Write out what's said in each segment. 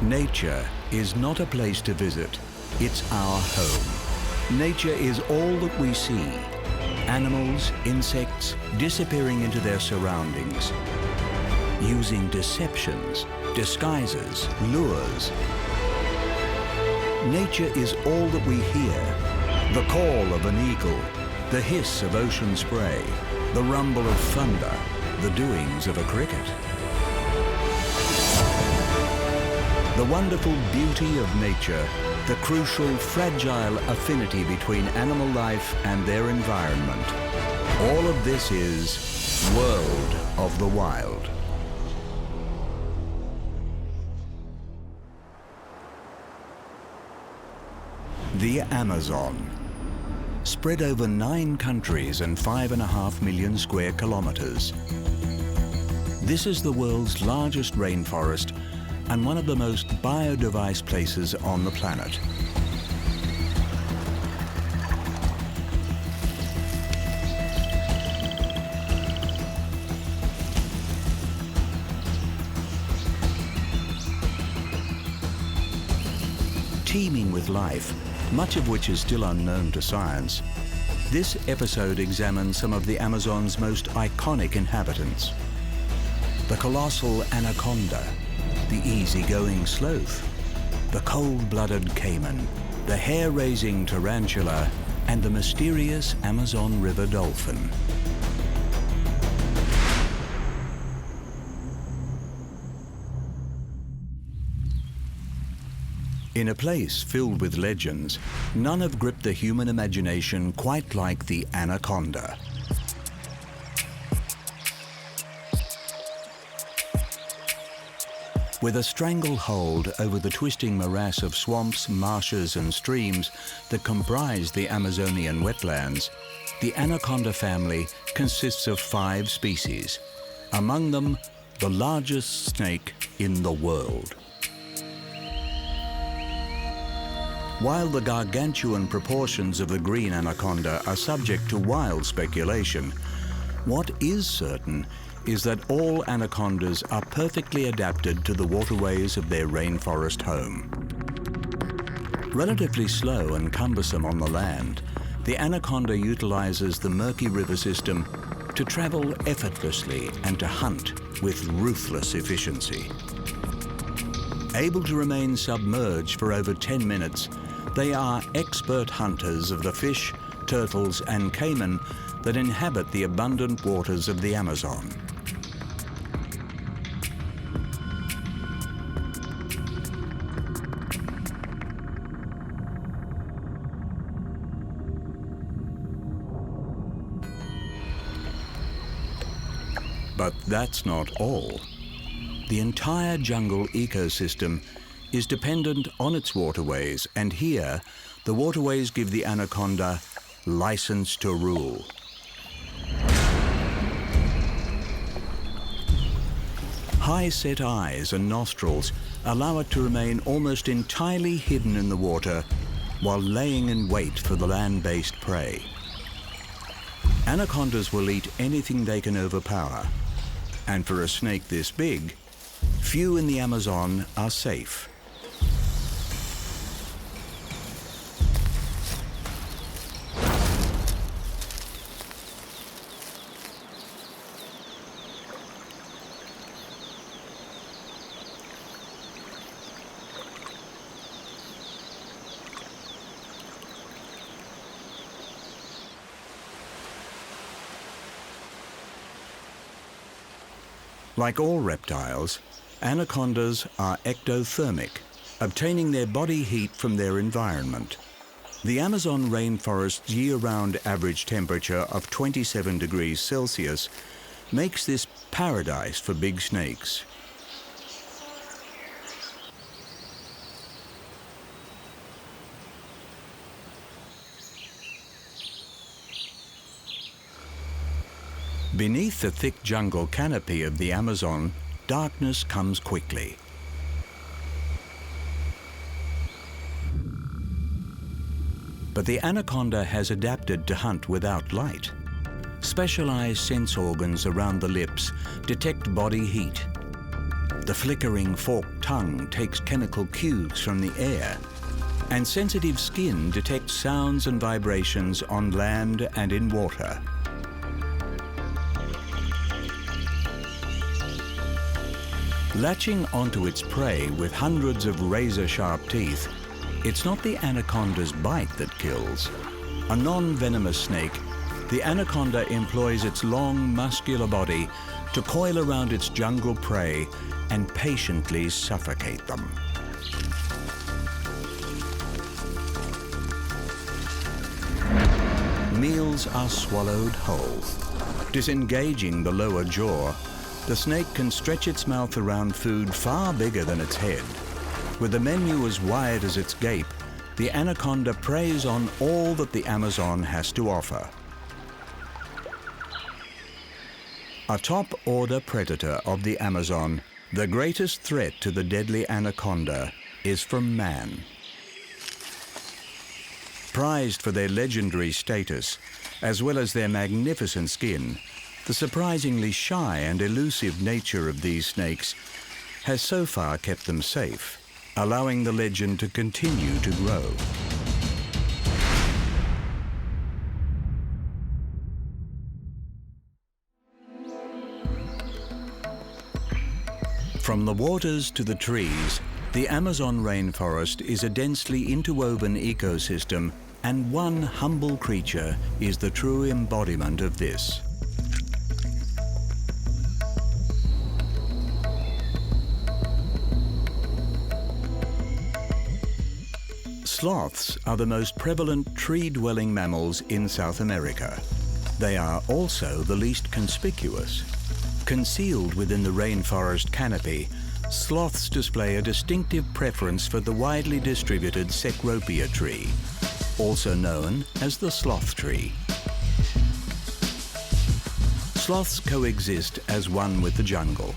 Nature is not a place to visit, it's our home. Nature is all that we see. Animals, insects, disappearing into their surroundings, using deceptions, disguises, lures. Nature is all that we hear. The call of an eagle, the hiss of ocean spray, the rumble of thunder, the doings of a cricket. The wonderful beauty of nature, the crucial, fragile affinity between animal life and their environment. All of this is World of the Wild. The Amazon. Spread over 9 countries and 5.5 million square kilometers. This is the world's largest rainforest and one of the most biodiverse places on the planet. Teeming with life, much of which is still unknown to science, this episode examines some of the Amazon's most iconic inhabitants. The colossal anaconda, the easygoing sloth, the cold-blooded caiman, the hair-raising tarantula, and the mysterious Amazon River dolphin. In a place filled with legends, none have gripped the human imagination quite like the anaconda. With a stranglehold over the twisting morass of swamps, marshes and streams that comprise the Amazonian wetlands, the anaconda family consists of 5 species, among them the largest snake in the world. While the gargantuan proportions of the green anaconda are subject to wild speculation, what is certain is that all anacondas are perfectly adapted to the waterways of their rainforest home. Relatively slow and cumbersome on the land, the anaconda utilizes the murky river system to travel effortlessly and to hunt with ruthless efficiency. Able to remain submerged for over 10 minutes, they are expert hunters of the fish, turtles and caiman that inhabit the abundant waters of the Amazon. But that's not all. The entire jungle ecosystem is dependent on its waterways, and here, the waterways give the anaconda license to rule. High-set eyes and nostrils allow it to remain almost entirely hidden in the water while laying in wait for the land-based prey. Anacondas will eat anything they can overpower, and for a snake this big, few in the Amazon are safe. Like all reptiles, anacondas are ectothermic, obtaining their body heat from their environment. The Amazon rainforest's year-round average temperature of 27 degrees Celsius makes this paradise for big snakes. Beneath the thick jungle canopy of the Amazon, darkness comes quickly. But the anaconda has adapted to hunt without light. Specialized sense organs around the lips detect body heat. The flickering forked tongue takes chemical cues from the air, and sensitive skin detects sounds and vibrations on land and in water. Latching onto its prey with hundreds of razor-sharp teeth, it's not the anaconda's bite that kills. A non-venomous snake, the anaconda employs its long, muscular body to coil around its jungle prey and patiently suffocate them. Meals are swallowed whole. Disengaging the lower jaw, the snake can stretch its mouth around food far bigger than its head. With a menu as wide as its gape, the anaconda preys on all that the Amazon has to offer. A top-order predator of the Amazon, the greatest threat to the deadly anaconda is from man. Prized for their legendary status, as well as their magnificent skin, the surprisingly shy and elusive nature of these snakes has so far kept them safe, allowing the legend to continue to grow. From the waters to the trees, the Amazon rainforest is a densely interwoven ecosystem, and one humble creature is the true embodiment of this. Sloths are the most prevalent tree-dwelling mammals in South America. They are also the least conspicuous. Concealed within the rainforest canopy, sloths display a distinctive preference for the widely distributed Cecropia tree, also known as the sloth tree. Sloths coexist as one with the jungle,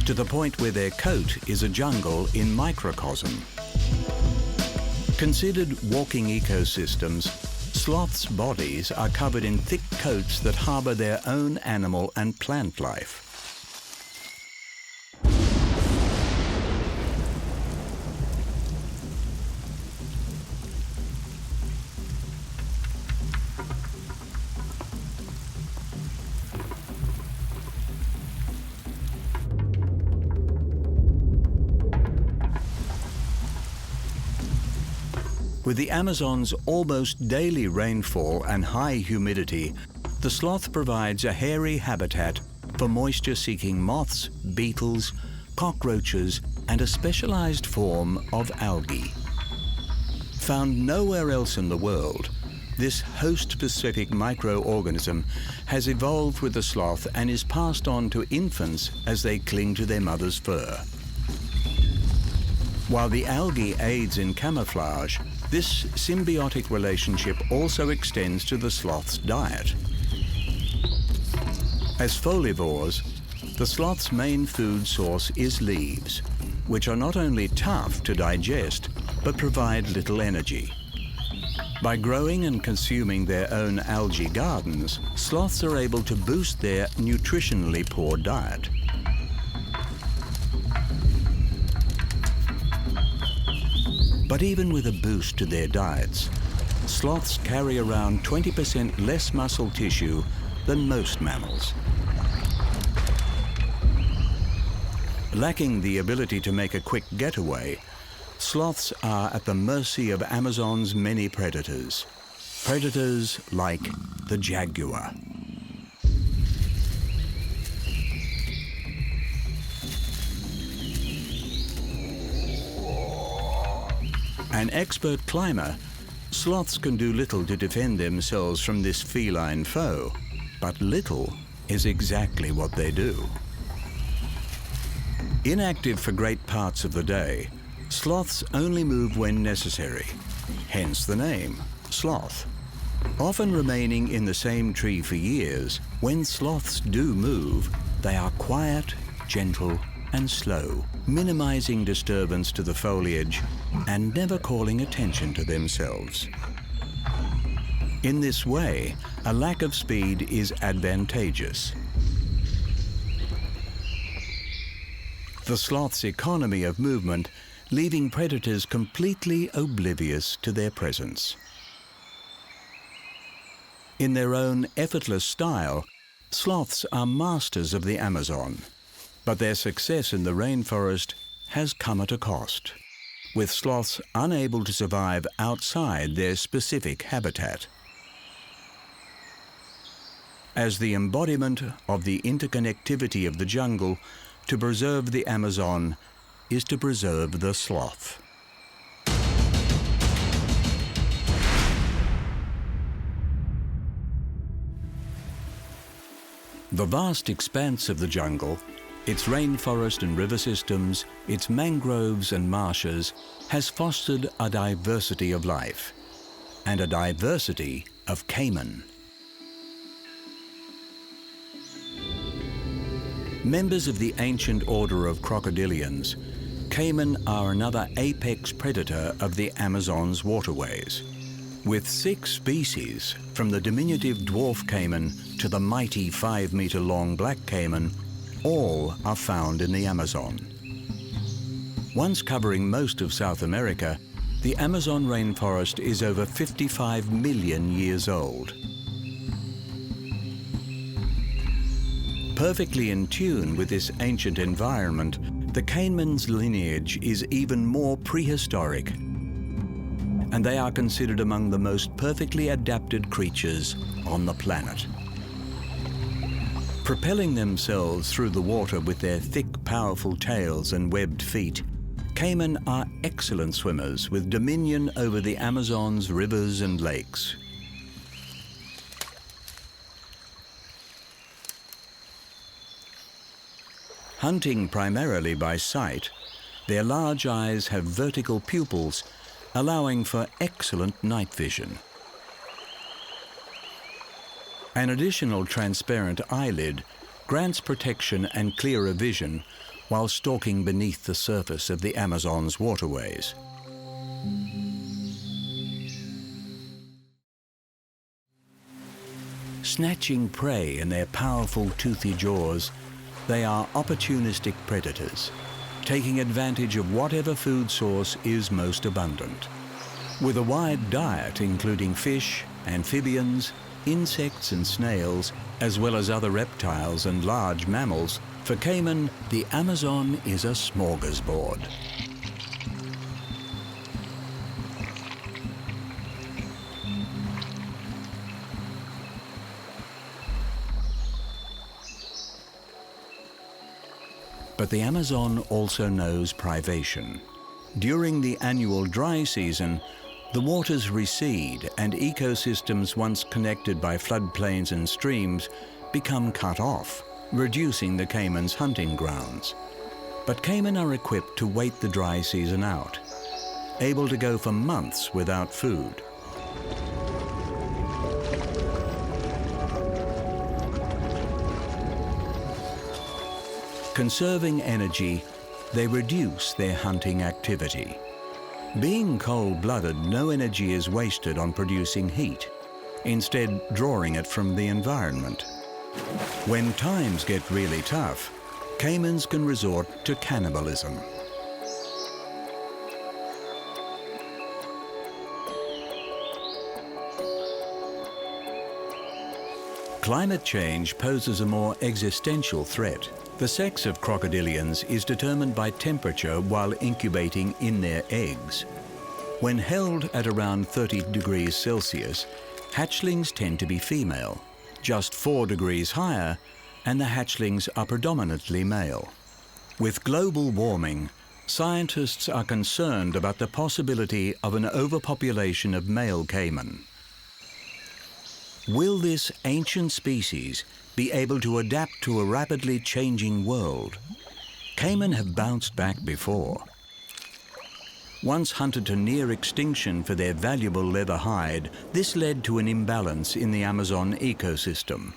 to the point where their coat is a jungle in microcosm. Considered walking ecosystems, sloths' bodies are covered in thick coats that harbour their own animal and plant life. With the Amazon's almost daily rainfall and high humidity, the sloth provides a hairy habitat for moisture-seeking moths, beetles, cockroaches, and a specialized form of algae. Found nowhere else in the world, this host-specific microorganism has evolved with the sloth and is passed on to infants as they cling to their mother's fur. While the algae aids in camouflage, this symbiotic relationship also extends to the sloth's diet. As folivores, the sloth's main food source is leaves, which are not only tough to digest, but provide little energy. By growing and consuming their own algae gardens, sloths are able to boost their nutritionally poor diet. But even with a boost to their diets, sloths carry around 20% less muscle tissue than most mammals. Lacking the ability to make a quick getaway, sloths are at the mercy of Amazon's many predators. Predators like the jaguar. An expert climber, sloths can do little to defend themselves from this feline foe, but little is exactly what they do. Inactive for great parts of the day, sloths only move when necessary, hence the name, sloth. Often remaining in the same tree for years, when sloths do move, they are quiet, gentle, and slow, minimizing disturbance to the foliage and never calling attention to themselves. In this way, a lack of speed is advantageous. the sloth's economy of movement leaving predators completely oblivious to their presence. In their own effortless style, sloths are masters of the Amazon, but their success in the rainforest has come at a cost, with sloths unable to survive outside their specific habitat. As the embodiment of the interconnectivity of the jungle, to preserve the Amazon is to preserve the sloth. The vast expanse of the jungle, its rainforest and river systems, its mangroves and marshes, has fostered a diversity of life and a diversity of caiman. Members of the ancient order of crocodilians, caiman are another apex predator of the Amazon's waterways. With 6 species, from the diminutive dwarf caiman to the mighty 5-meter-long black caiman, all are found in the Amazon. Once covering most of South America, the Amazon rainforest is over 55 million years old. Perfectly in tune with this ancient environment, the caiman's lineage is even more prehistoric, and they are considered among the most perfectly adapted creatures on the planet. Propelling themselves through the water with their thick, powerful tails and webbed feet, caiman are excellent swimmers with dominion over the Amazon's rivers and lakes. Hunting primarily by sight, their large eyes have vertical pupils, allowing for excellent night vision. An additional transparent eyelid grants protection and clearer vision while stalking beneath the surface of the Amazon's waterways. Snatching prey in their powerful toothy jaws, they are opportunistic predators, taking advantage of whatever food source is most abundant. With a wide diet including fish, amphibians, insects and snails, as well as other reptiles and large mammals, for caiman, the Amazon is a smorgasbord. But the Amazon also knows privation. During the annual dry season, the waters recede and ecosystems once connected by floodplains and streams become cut off, reducing the caiman's hunting grounds. But caiman are equipped to wait the dry season out, able to go for months without food. Conserving energy, they reduce their hunting activity. Being cold-blooded, no energy is wasted on producing heat, instead drawing it from the environment. When times get really tough, caimans can resort to cannibalism. Climate change poses a more existential threat. The sex of crocodilians is determined by temperature while incubating in their eggs. When held at around 30 degrees Celsius, hatchlings tend to be female. Just 4 degrees higher, and the hatchlings are predominantly male. With global warming, scientists are concerned about the possibility of an overpopulation of male caiman. Will this ancient species be able to adapt to a rapidly changing world? Caiman have bounced back before. Once hunted to near extinction for their valuable leather hide, this led to an imbalance in the Amazon ecosystem.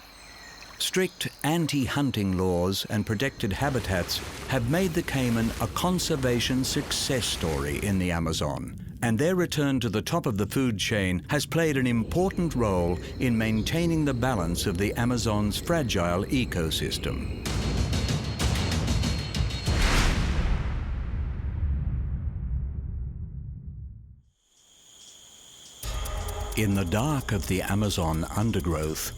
Strict anti-hunting laws and protected habitats have made the caiman a conservation success story in the Amazon, and their return to the top of the food chain has played an important role in maintaining the balance of the Amazon's fragile ecosystem. In the dark of the Amazon undergrowth,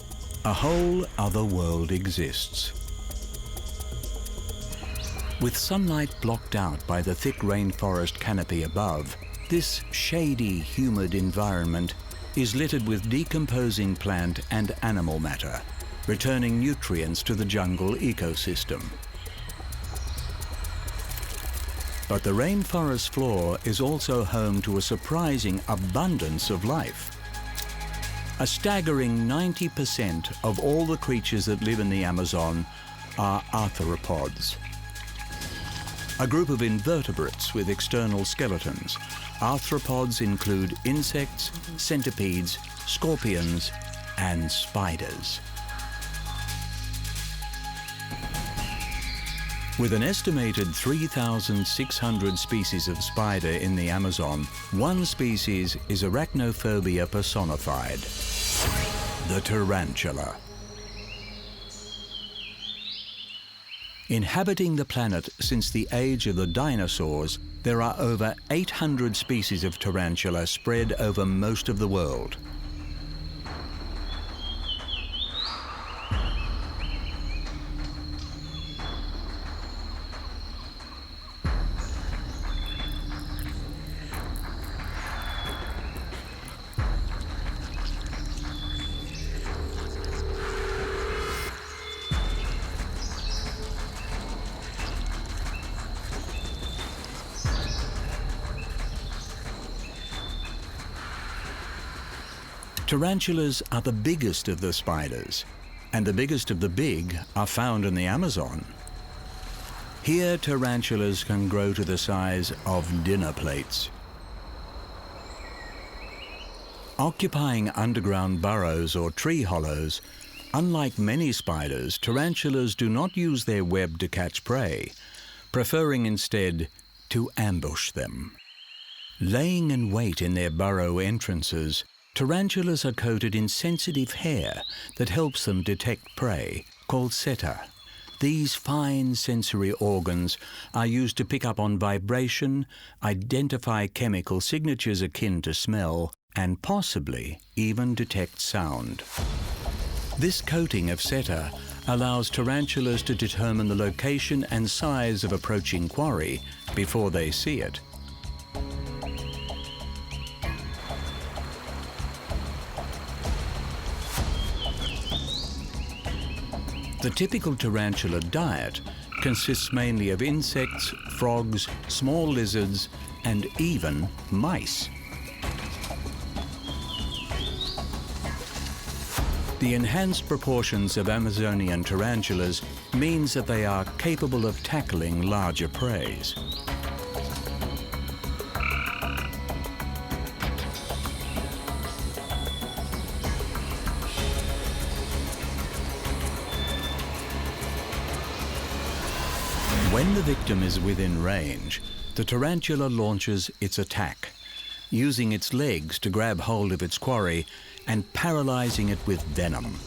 a whole other world exists. With sunlight blocked out by the thick rainforest canopy above, this shady, humid environment is littered with decomposing plant and animal matter, returning nutrients to the jungle ecosystem. But the rainforest floor is also home to a surprising abundance of life. A staggering 90% of all the creatures that live in the Amazon are arthropods, a group of invertebrates with external skeletons. Arthropods include insects, centipedes, scorpions, and spiders. With an estimated 3,600 species of spider in the Amazon, one species is arachnophobia personified, the tarantula. Inhabiting the planet since the age of the dinosaurs, there are over 800 species of tarantula spread over most of the world. Tarantulas are the biggest of the spiders, and the biggest of the big are found in the Amazon. Here, tarantulas can grow to the size of dinner plates. Occupying underground burrows or tree hollows, unlike many spiders, tarantulas do not use their web to catch prey, preferring instead to ambush them. Laying in wait in their burrow entrances, tarantulas are coated in sensitive hair that helps them detect prey, called seta. These fine sensory organs are used to pick up on vibration, identify chemical signatures akin to smell, and possibly even detect sound. This coating of seta allows tarantulas to determine the location and size of approaching quarry before they see it. The typical tarantula diet consists mainly of insects, frogs, small lizards, and even mice. The enhanced proportions of Amazonian tarantulas means that they are capable of tackling larger preys. When the victim is within range, the tarantula launches its attack, using its legs to grab hold of its quarry and paralyzing it with venom.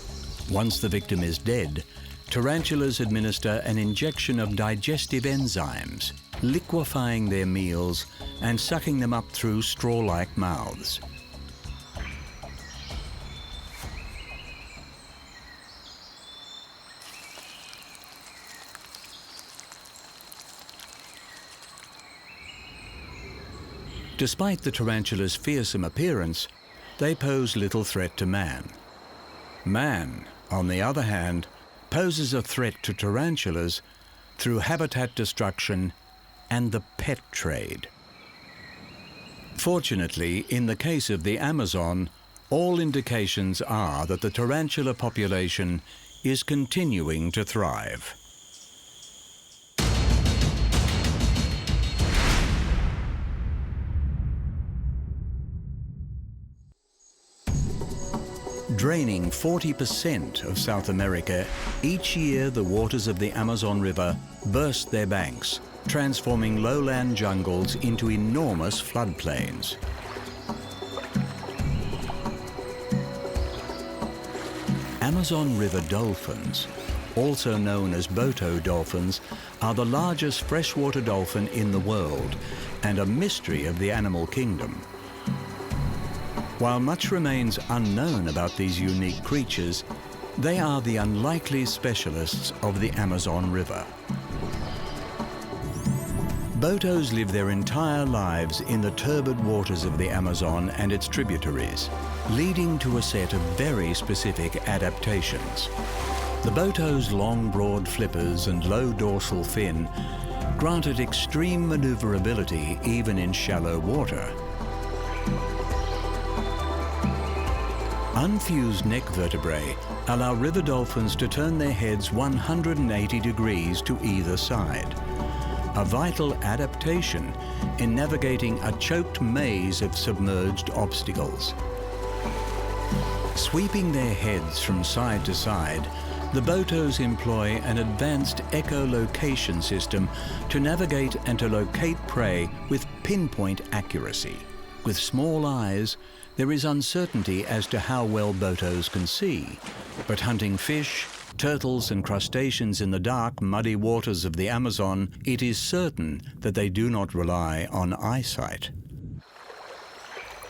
Once the victim is dead, tarantulas administer an injection of digestive enzymes, liquefying their meals and sucking them up through straw-like mouths. Despite the tarantula's fearsome appearance, they pose little threat to man. Man, on the other hand, poses a threat to tarantulas through habitat destruction and the pet trade. Fortunately, in the case of the Amazon, all indications are that the tarantula population is continuing to thrive. Draining 40% of South America, each year the waters of the Amazon River burst their banks, transforming lowland jungles into enormous floodplains. Amazon River dolphins, also known as boto dolphins, are the largest freshwater dolphin in the world and a mystery of the animal kingdom. While much remains unknown about these unique creatures, they are the unlikely specialists of the Amazon River. Botos live their entire lives in the turbid waters of the Amazon and its tributaries, leading to a set of very specific adaptations. The Boto's long, broad flippers and low dorsal fin grant it extreme maneuverability even in shallow water. Unfused neck vertebrae allow river dolphins to turn their heads 180 degrees to either side, a vital adaptation in navigating a choked maze of submerged obstacles. Sweeping their heads from side to side, the Botos employ an advanced echolocation system to navigate and to locate prey with pinpoint accuracy. With small eyes, there is uncertainty as to how well Botos can see, but hunting fish, turtles and crustaceans in the dark, muddy waters of the Amazon, it is certain that they do not rely on eyesight.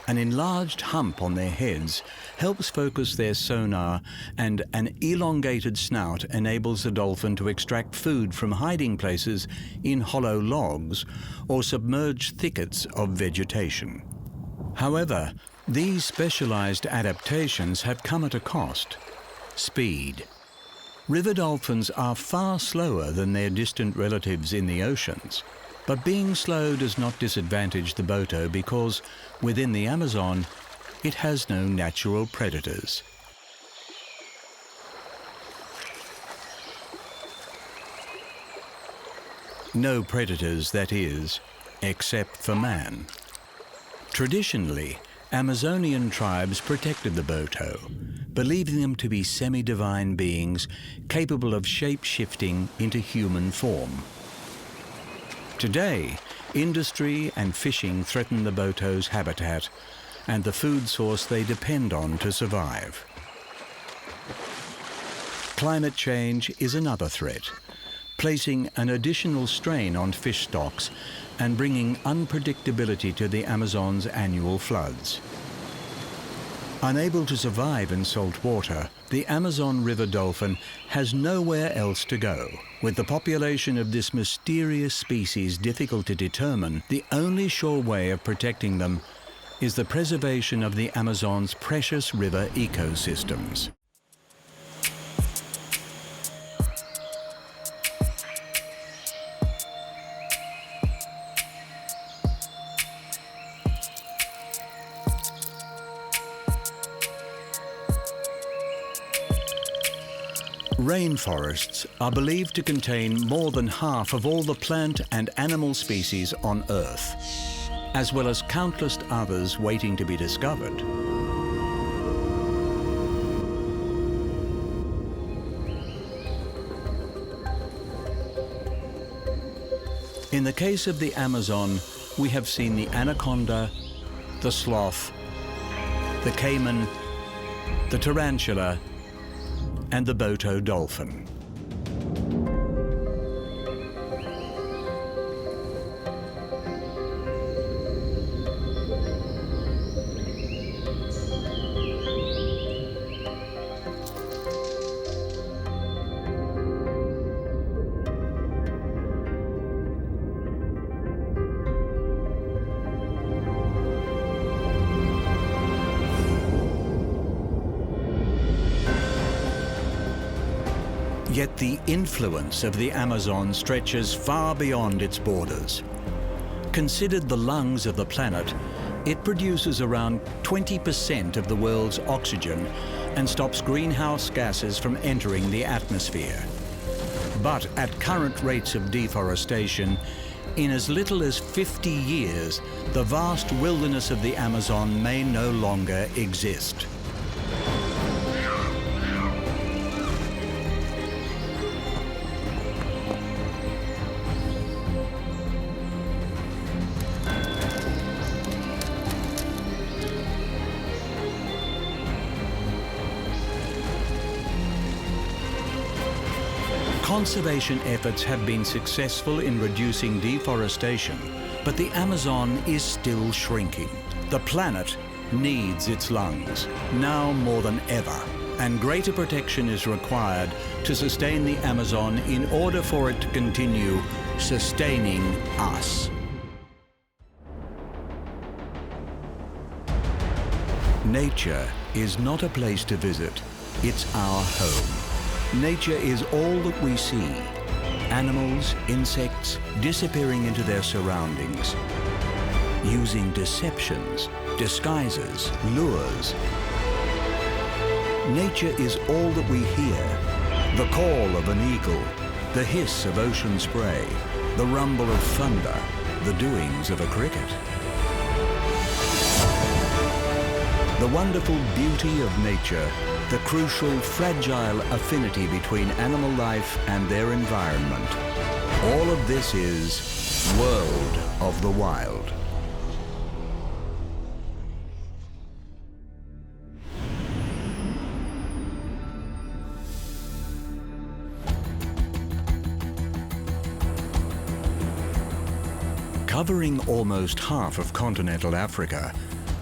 An enlarged hump on their heads helps focus their sonar, and an elongated snout enables the dolphin to extract food from hiding places in hollow logs or submerged thickets of vegetation. However, these specialized adaptations have come at a cost: speed. River dolphins are far slower than their distant relatives in the oceans, but being slow does not disadvantage the Boto because, within the Amazon, it has no natural predators. No predators, that is, except for man. Traditionally, Amazonian tribes protected the Boto, believing them to be semi-divine beings capable of shape-shifting into human form. Today, industry and fishing threaten the Boto's habitat and the food source they depend on to survive. Climate change is another threat, placing an additional strain on fish stocks and bringing unpredictability to the Amazon's annual floods. Unable to survive in salt water, the Amazon River dolphin has nowhere else to go. With the population of this mysterious species difficult to determine, the only sure way of protecting them is the preservation of the Amazon's precious river ecosystems. Rainforests are believed to contain more than half of all the plant and animal species on Earth, as well as countless others waiting to be discovered. In the case of the Amazon, we have seen the anaconda, the sloth, the caiman, the tarantula, and the Boto dolphin. Yet the influence of the Amazon stretches far beyond its borders. Considered the lungs of the planet, it produces around 20% of the world's oxygen and stops greenhouse gases from entering the atmosphere. But at current rates of deforestation, in as little as 50 years, the vast wilderness of the Amazon may no longer exist. Conservation efforts have been successful in reducing deforestation, but the Amazon is still shrinking. The planet needs its lungs, now more than ever, and greater protection is required to sustain the Amazon in order for it to continue sustaining us. Nature is not a place to visit, it's our home. Nature is all that we see. Animals, insects, disappearing into their surroundings, using deceptions, disguises, lures. Nature is all that we hear. The call of an eagle, the hiss of ocean spray, the rumble of thunder, the doings of a cricket. The wonderful beauty of nature, the crucial, fragile affinity between animal life and their environment. All of this is World of the Wild. Covering almost half of continental Africa,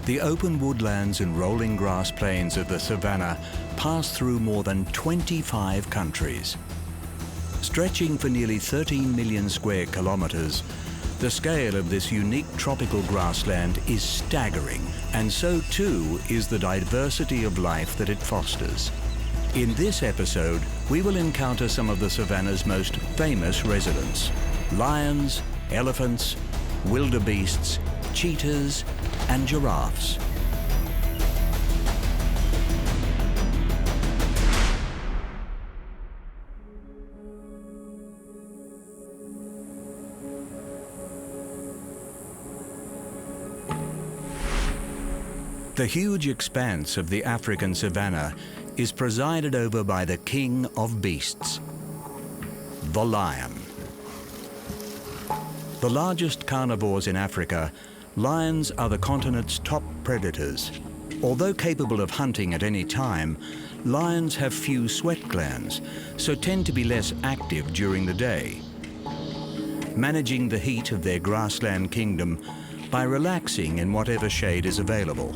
the open woodlands and rolling grass plains of the Savannah pass through more than 25 countries. Stretching for nearly 13 million square kilometers, the scale of this unique tropical grassland is staggering, and so too is the diversity of life that it fosters. In this episode, we will encounter some of the Savannah's most famous residents: lions, elephants, wildebeests, cheetahs, and giraffes. The huge expanse of the African savanna is presided over by the king of beasts, the lion. The largest carnivores in Africa, lions are the continent's top predators. Although capable of hunting at any time, lions have few sweat glands, so tend to be less active during the day, managing the heat of their grassland kingdom by relaxing in whatever shade is available.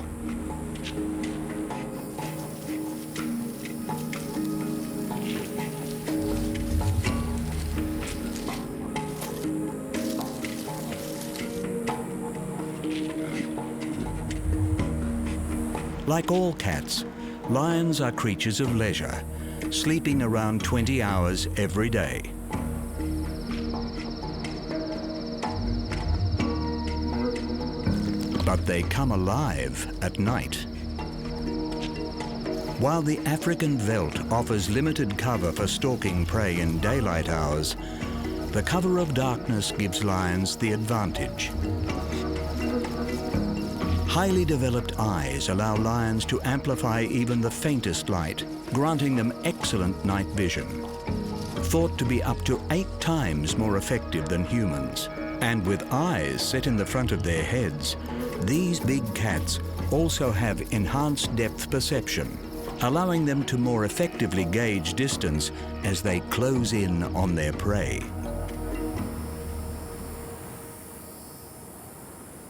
Like all cats, lions are creatures of leisure, sleeping around 20 hours every day. But they come alive at night. While the African veldt offers limited cover for stalking prey in daylight hours, the cover of darkness gives lions the advantage. Highly developed eyes allow lions to amplify even the faintest light, granting them excellent night vision. Thought to be up to 8 times more effective than humans. And with eyes set in the front of their heads, these big cats also have enhanced depth perception, allowing them to more effectively gauge distance as they close in on their prey.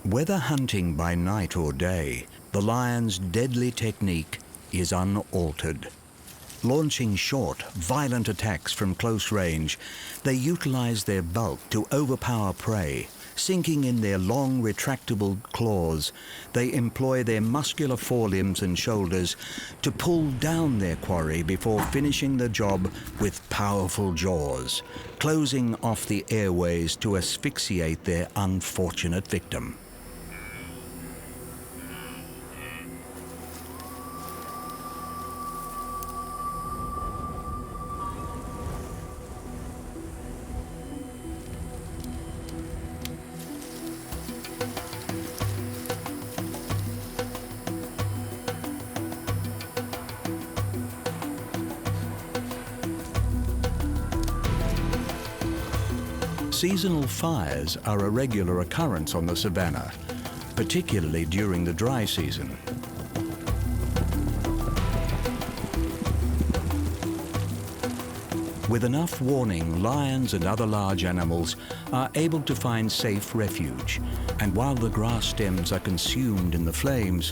Whether hunting by night or day, the lion's deadly technique is unaltered. Launching short, violent attacks from close range, they utilize their bulk to overpower prey. Sinking in their long, retractable claws, they employ their muscular forelimbs and shoulders to pull down their quarry before finishing the job with powerful jaws, closing off the airways to asphyxiate their unfortunate victim. Seasonal fires are a regular occurrence on the savanna, particularly during the dry season. With enough warning, lions and other large animals are able to find safe refuge, and while the grass stems are consumed in the flames,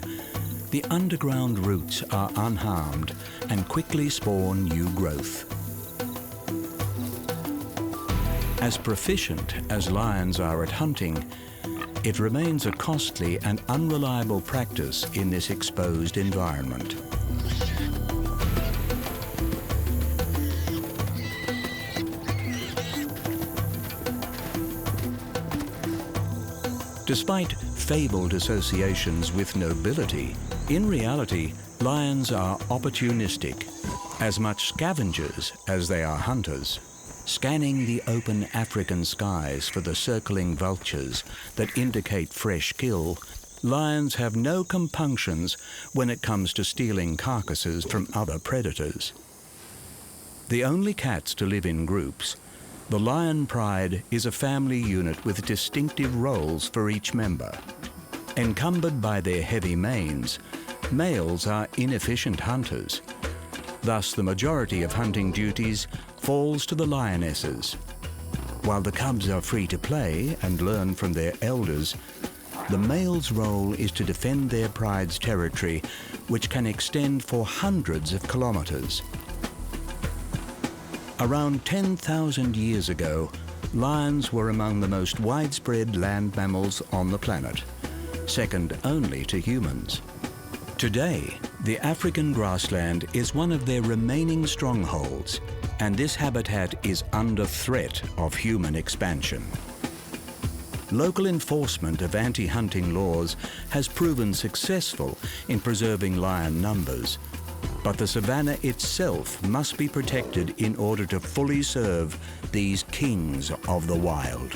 the underground roots are unharmed and quickly spawn new growth. As proficient as lions are at hunting, it remains a costly and unreliable practice in this exposed environment. Despite fabled associations with nobility, in reality, lions are opportunistic, as much scavengers as they are hunters. Scanning the open African skies for the circling vultures that indicate fresh kill, lions have no compunctions when it comes to stealing carcasses from other predators. The only cats to live in groups, the lion pride is a family unit with distinctive roles for each member. Encumbered by their heavy manes, males are inefficient hunters. Thus, the majority of hunting duties falls to the lionesses. While the cubs are free to play and learn from their elders, the male's role is to defend their pride's territory, which can extend for hundreds of kilometers. Around 10,000 years ago, lions were among the most widespread land mammals on the planet, second only to humans. Today, the African grassland is one of their remaining strongholds, and this habitat is under threat of human expansion. Local enforcement of anti-hunting laws has proven successful in preserving lion numbers, but the savanna itself must be protected in order to fully serve these kings of the wild.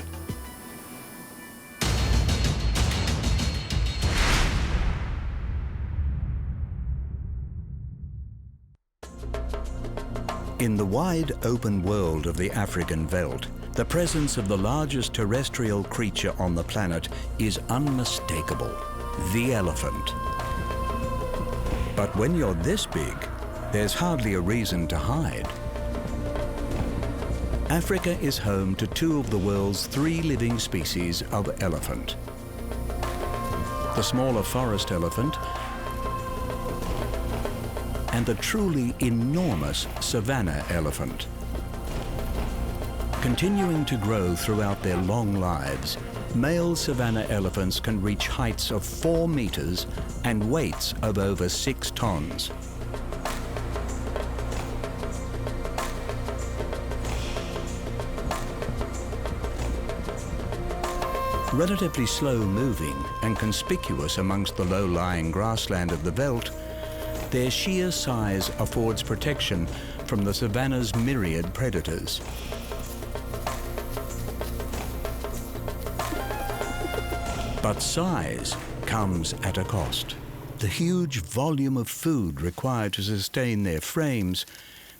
In the wide open world of the African veldt, the presence of the largest terrestrial creature on the planet is unmistakable: the elephant. But when you're this big, there's hardly a reason to hide. Africa is home to two of the world's 3 living species of elephant: the smaller forest elephant and the truly enormous savanna elephant. Continuing to grow throughout their long lives, male savanna elephants can reach heights of 4 meters and weights of over 6 tons. Relatively slow-moving and conspicuous amongst the low-lying grassland of the veldt, their sheer size affords protection from the savanna's myriad predators. But size comes at a cost. The huge volume of food required to sustain their frames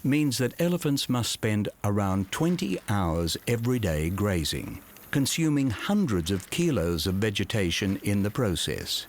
means that elephants must spend around 20 hours every day grazing, consuming hundreds of kilos of vegetation in the process.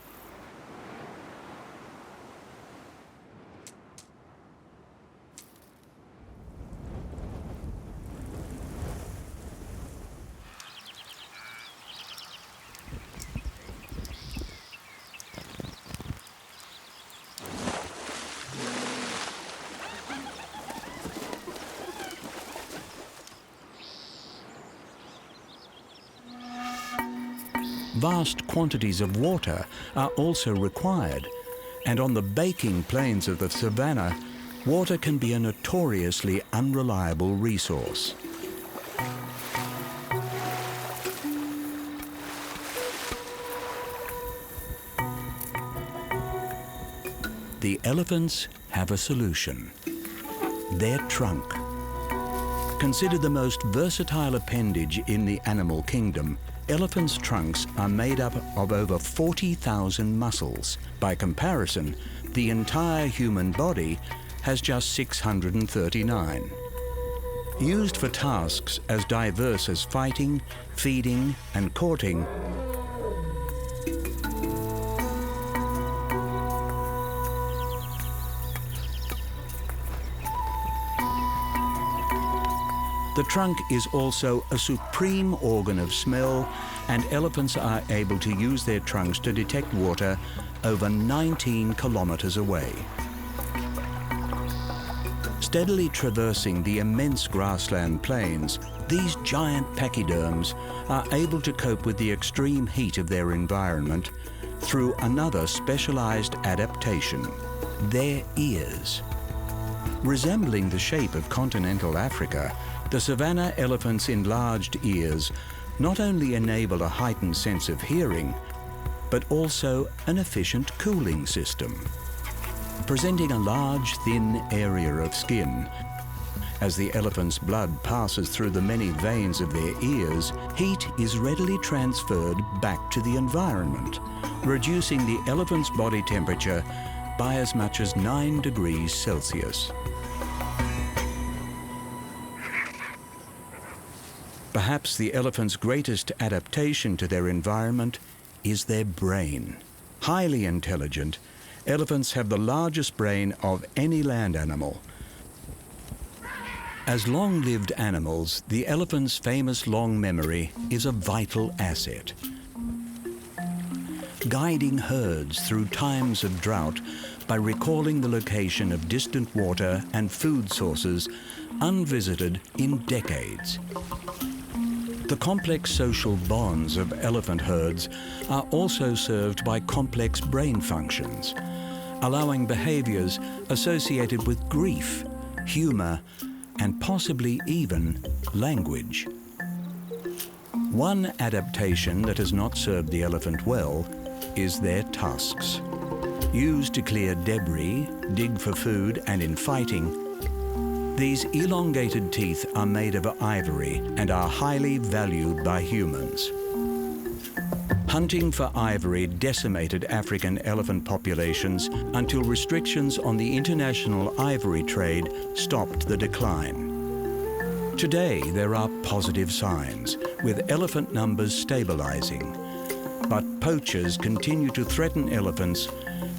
Vast quantities of water are also required, and on the baking plains of the savanna, water can be a notoriously unreliable resource. The elephants have a solution: their trunk. Considered the most versatile appendage in the animal kingdom, elephants' trunks are made up of over 40,000 muscles. By comparison, the entire human body has just 639. Used for tasks as diverse as fighting, feeding, and courting, The trunk is also a supreme organ of smell, and elephants are able to use their trunks to detect water over 19 kilometers away. Steadily traversing the immense grassland plains, these giant pachyderms are able to cope with the extreme heat of their environment through another specialized adaptation, their ears. Resembling the shape of continental Africa, the Savannah elephant's enlarged ears not only enable a heightened sense of hearing, but also an efficient cooling system. Presenting a large, thin area of skin, as the elephant's blood passes through the many veins of their ears, heat is readily transferred back to the environment, reducing the elephant's body temperature by as much as 9 degrees Celsius. Perhaps the elephant's greatest adaptation to their environment is their brain. Highly intelligent, elephants have the largest brain of any land animal. As long-lived animals, the elephant's famous long memory is a vital asset. Guiding herds through times of drought by recalling the location of distant water and food sources unvisited in decades. The complex social bonds of elephant herds are also served by complex brain functions, allowing behaviors associated with grief, humor, and possibly even language. One adaptation that has not served the elephant well is their tusks. Used to clear debris, dig for food, and in fighting, these elongated teeth are made of ivory and are highly valued by humans. Hunting for ivory decimated African elephant populations until restrictions on the international ivory trade stopped the decline. Today, there are positive signs, with elephant numbers stabilizing. But poachers continue to threaten elephants,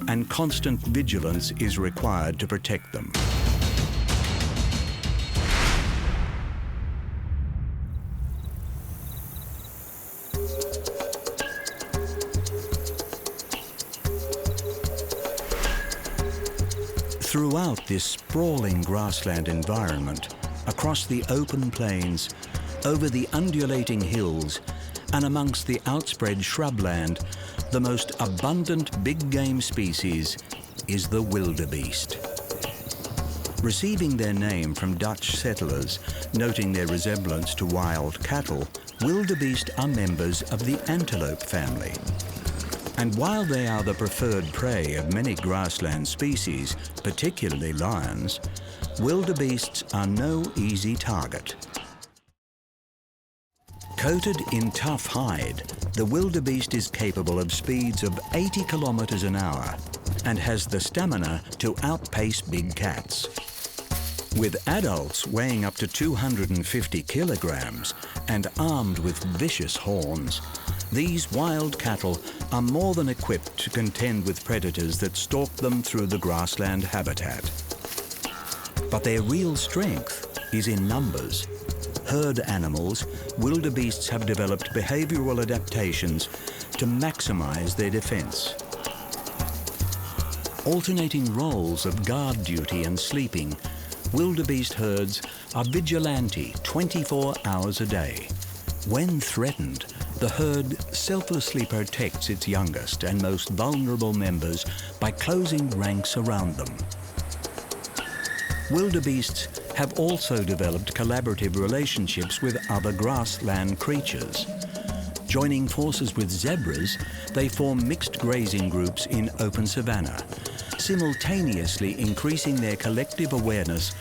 and constant vigilance is required to protect them. Throughout this sprawling grassland environment, across the open plains, over the undulating hills, and amongst the outspread shrubland, the most abundant big game species is the wildebeest. Receiving their name from Dutch settlers, noting their resemblance to wild cattle, wildebeest are members of the antelope family. And while they are the preferred prey of many grassland species, particularly lions, wildebeests are no easy target. Coated in tough hide, the wildebeest is capable of speeds of 80 kilometers an hour and has the stamina to outpace big cats. With adults weighing up to 250 kilograms and armed with vicious horns, these wild cattle are more than equipped to contend with predators that stalk them through the grassland habitat. But their real strength is in numbers. Herd animals, wildebeests have developed behavioral adaptations to maximize their defense. Alternating roles of guard duty and sleeping, wildebeest herds are vigilante 24 hours a day. When threatened, the herd selflessly protects its youngest and most vulnerable members by closing ranks around them. Wildebeests have also developed collaborative relationships with other grassland creatures. Joining forces with zebras, they form mixed grazing groups in open savanna, simultaneously increasing their collective awareness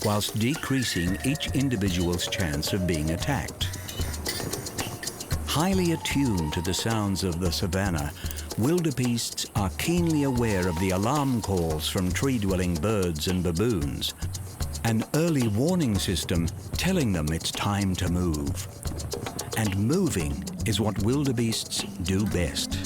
whilst decreasing each individual's chance of being attacked. Highly attuned to the sounds of the savanna, wildebeests are keenly aware of the alarm calls from tree-dwelling birds and baboons, an early warning system telling them it's time to move. And moving is what wildebeests do best.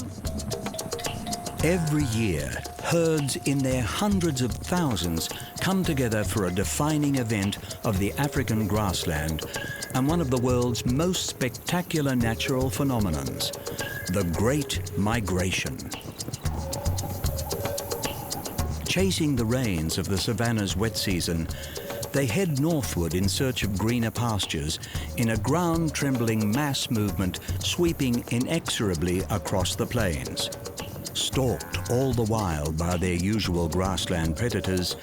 Every year, herds in their hundreds of thousands come together for a defining event of the African grassland and one of the world's most spectacular natural phenomenons, the Great Migration. Chasing the rains of the Savannah's wet season, they head northward in search of greener pastures in a ground-trembling mass movement sweeping inexorably across the plains. Stalked all the while by their usual grassland predators,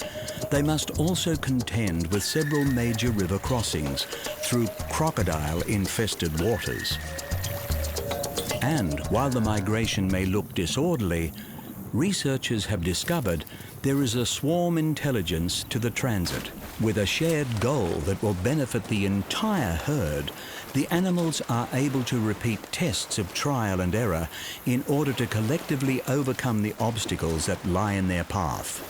they must also contend with several major river crossings through crocodile-infested waters. And while the migration may look disorderly, researchers have discovered there is a swarm intelligence to the transit. With a shared goal that will benefit the entire herd, the animals are able to repeat tests of trial and error in order to collectively overcome the obstacles that lie in their path.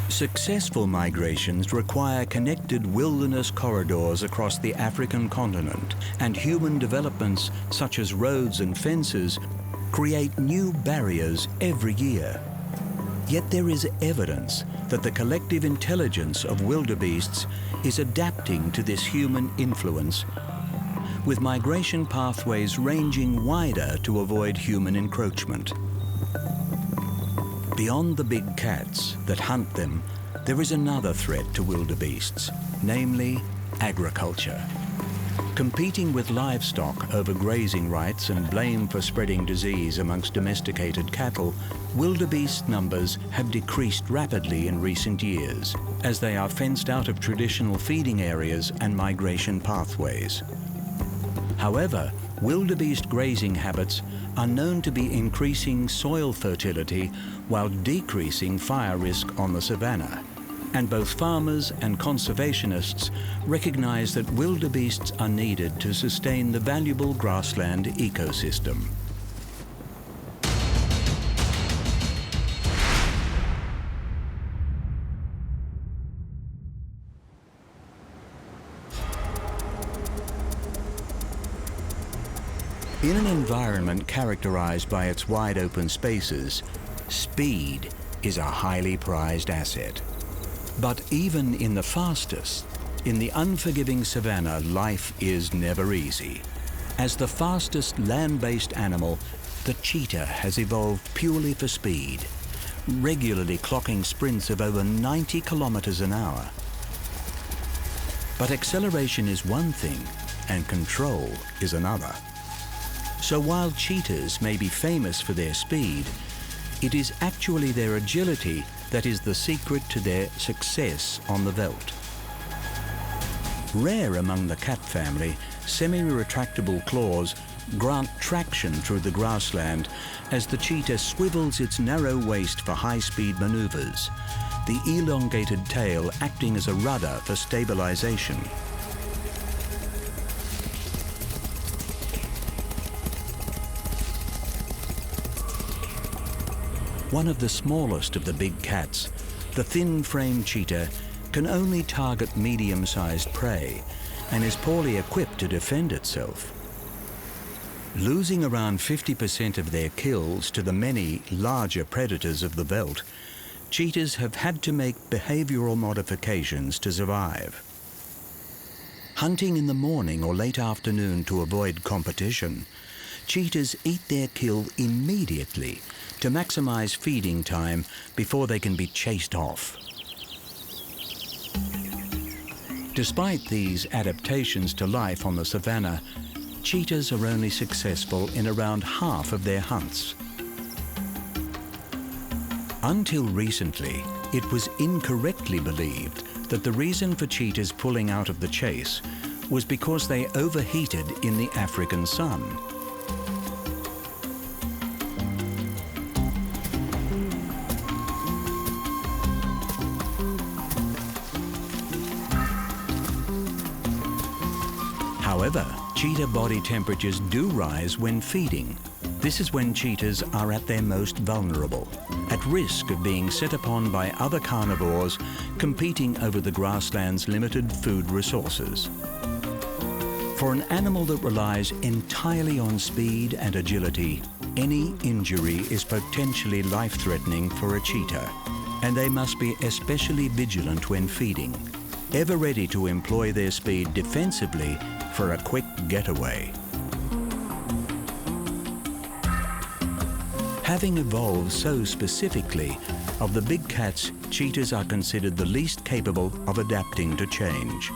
Successful migrations require connected wilderness corridors across the African continent, and human developments such as roads and fences create new barriers every year. Yet there is evidence that the collective intelligence of wildebeests is adapting to this human influence, with migration pathways ranging wider to avoid human encroachment. Beyond the big cats that hunt them, there is another threat to wildebeests, namely agriculture. Competing with livestock over grazing rights and blame for spreading disease amongst domesticated cattle, wildebeest numbers have decreased rapidly in recent years as they are fenced out of traditional feeding areas and migration pathways. However, wildebeest grazing habits are known to be increasing soil fertility while decreasing fire risk on the savanna. And both farmers and conservationists recognize that wildebeests are needed to sustain the valuable grassland ecosystem. In an environment characterized by its wide open spaces, speed is a highly prized asset. But even in the fastest, in the unforgiving savanna, life is never easy. As the fastest land-based animal, the cheetah has evolved purely for speed, regularly clocking sprints of over 90 kilometers an hour. But acceleration is one thing, and control is another. So while cheetahs may be famous for their speed, it is actually their agility that is the secret to their success on the veldt. Rare among the cat family, semi-retractable claws grant traction through the grassland as the cheetah swivels its narrow waist for high-speed maneuvers, the elongated tail acting as a rudder for stabilization. One of the smallest of the big cats, the thin-framed cheetah can only target medium-sized prey and is poorly equipped to defend itself. Losing around 50% of their kills to the many larger predators of the veldt, cheetahs have had to make behavioral modifications to survive. Hunting in the morning or late afternoon to avoid competition, cheetahs eat their kill immediately to maximize feeding time before they can be chased off. Despite these adaptations to life on the savanna, cheetahs are only successful in around half of their hunts. Until recently, it was incorrectly believed that the reason for cheetahs pulling out of the chase was because they overheated in the African sun. However, cheetah body temperatures do rise when feeding. This is when cheetahs are at their most vulnerable, at risk of being set upon by other carnivores competing over the grassland's limited food resources. For an animal that relies entirely on speed and agility, any injury is potentially life-threatening for a cheetah, and they must be especially vigilant when feeding, ever ready to employ their speed defensively for a quick getaway. Having evolved so specifically, of the big cats, cheetahs are considered the least capable of adapting to change.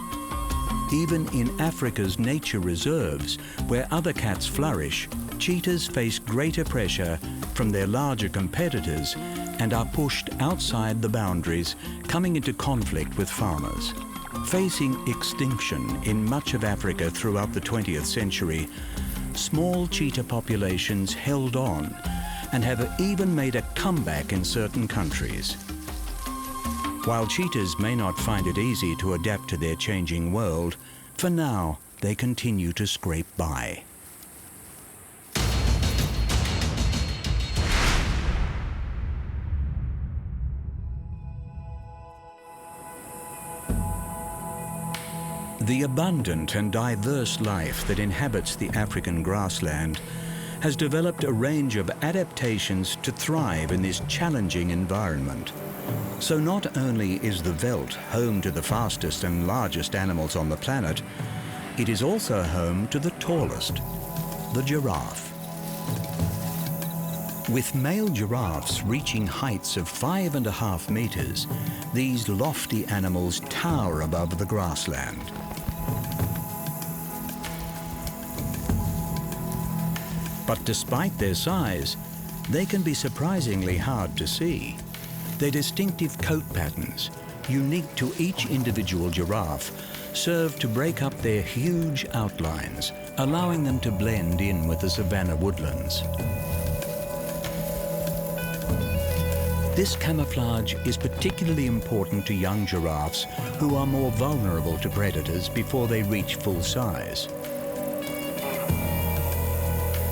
Even in Africa's nature reserves, where other cats flourish, cheetahs face greater pressure from their larger competitors and are pushed outside the boundaries, coming into conflict with farmers. Facing extinction in much of Africa throughout the 20th century, small cheetah populations held on and have even made a comeback in certain countries. While cheetahs may not find it easy to adapt to their changing world, for now they continue to scrape by. The abundant and diverse life that inhabits the African grassland has developed a range of adaptations to thrive in this challenging environment. So not only is the veldt home to the fastest and largest animals on the planet, it is also home to the tallest, the giraffe. With male giraffes reaching heights of 5.5 meters, these lofty animals tower above the grassland. But despite their size, they can be surprisingly hard to see. Their distinctive coat patterns, unique to each individual giraffe, serve to break up their huge outlines, allowing them to blend in with the savanna woodlands. This camouflage is particularly important to young giraffes who are more vulnerable to predators before they reach full size.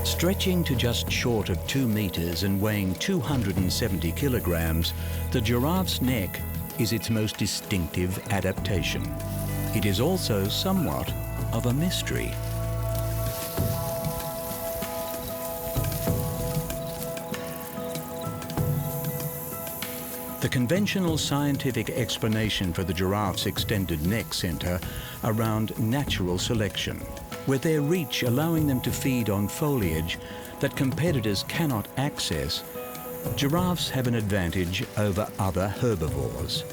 Stretching to just short of 2 meters and weighing 270 kilograms, the giraffe's neck is its most distinctive adaptation. It is also somewhat of a mystery. The conventional scientific explanation for the giraffe's extended neck center around natural selection, with their reach allowing them to feed on foliage that competitors cannot access, giraffes have an advantage over other herbivores.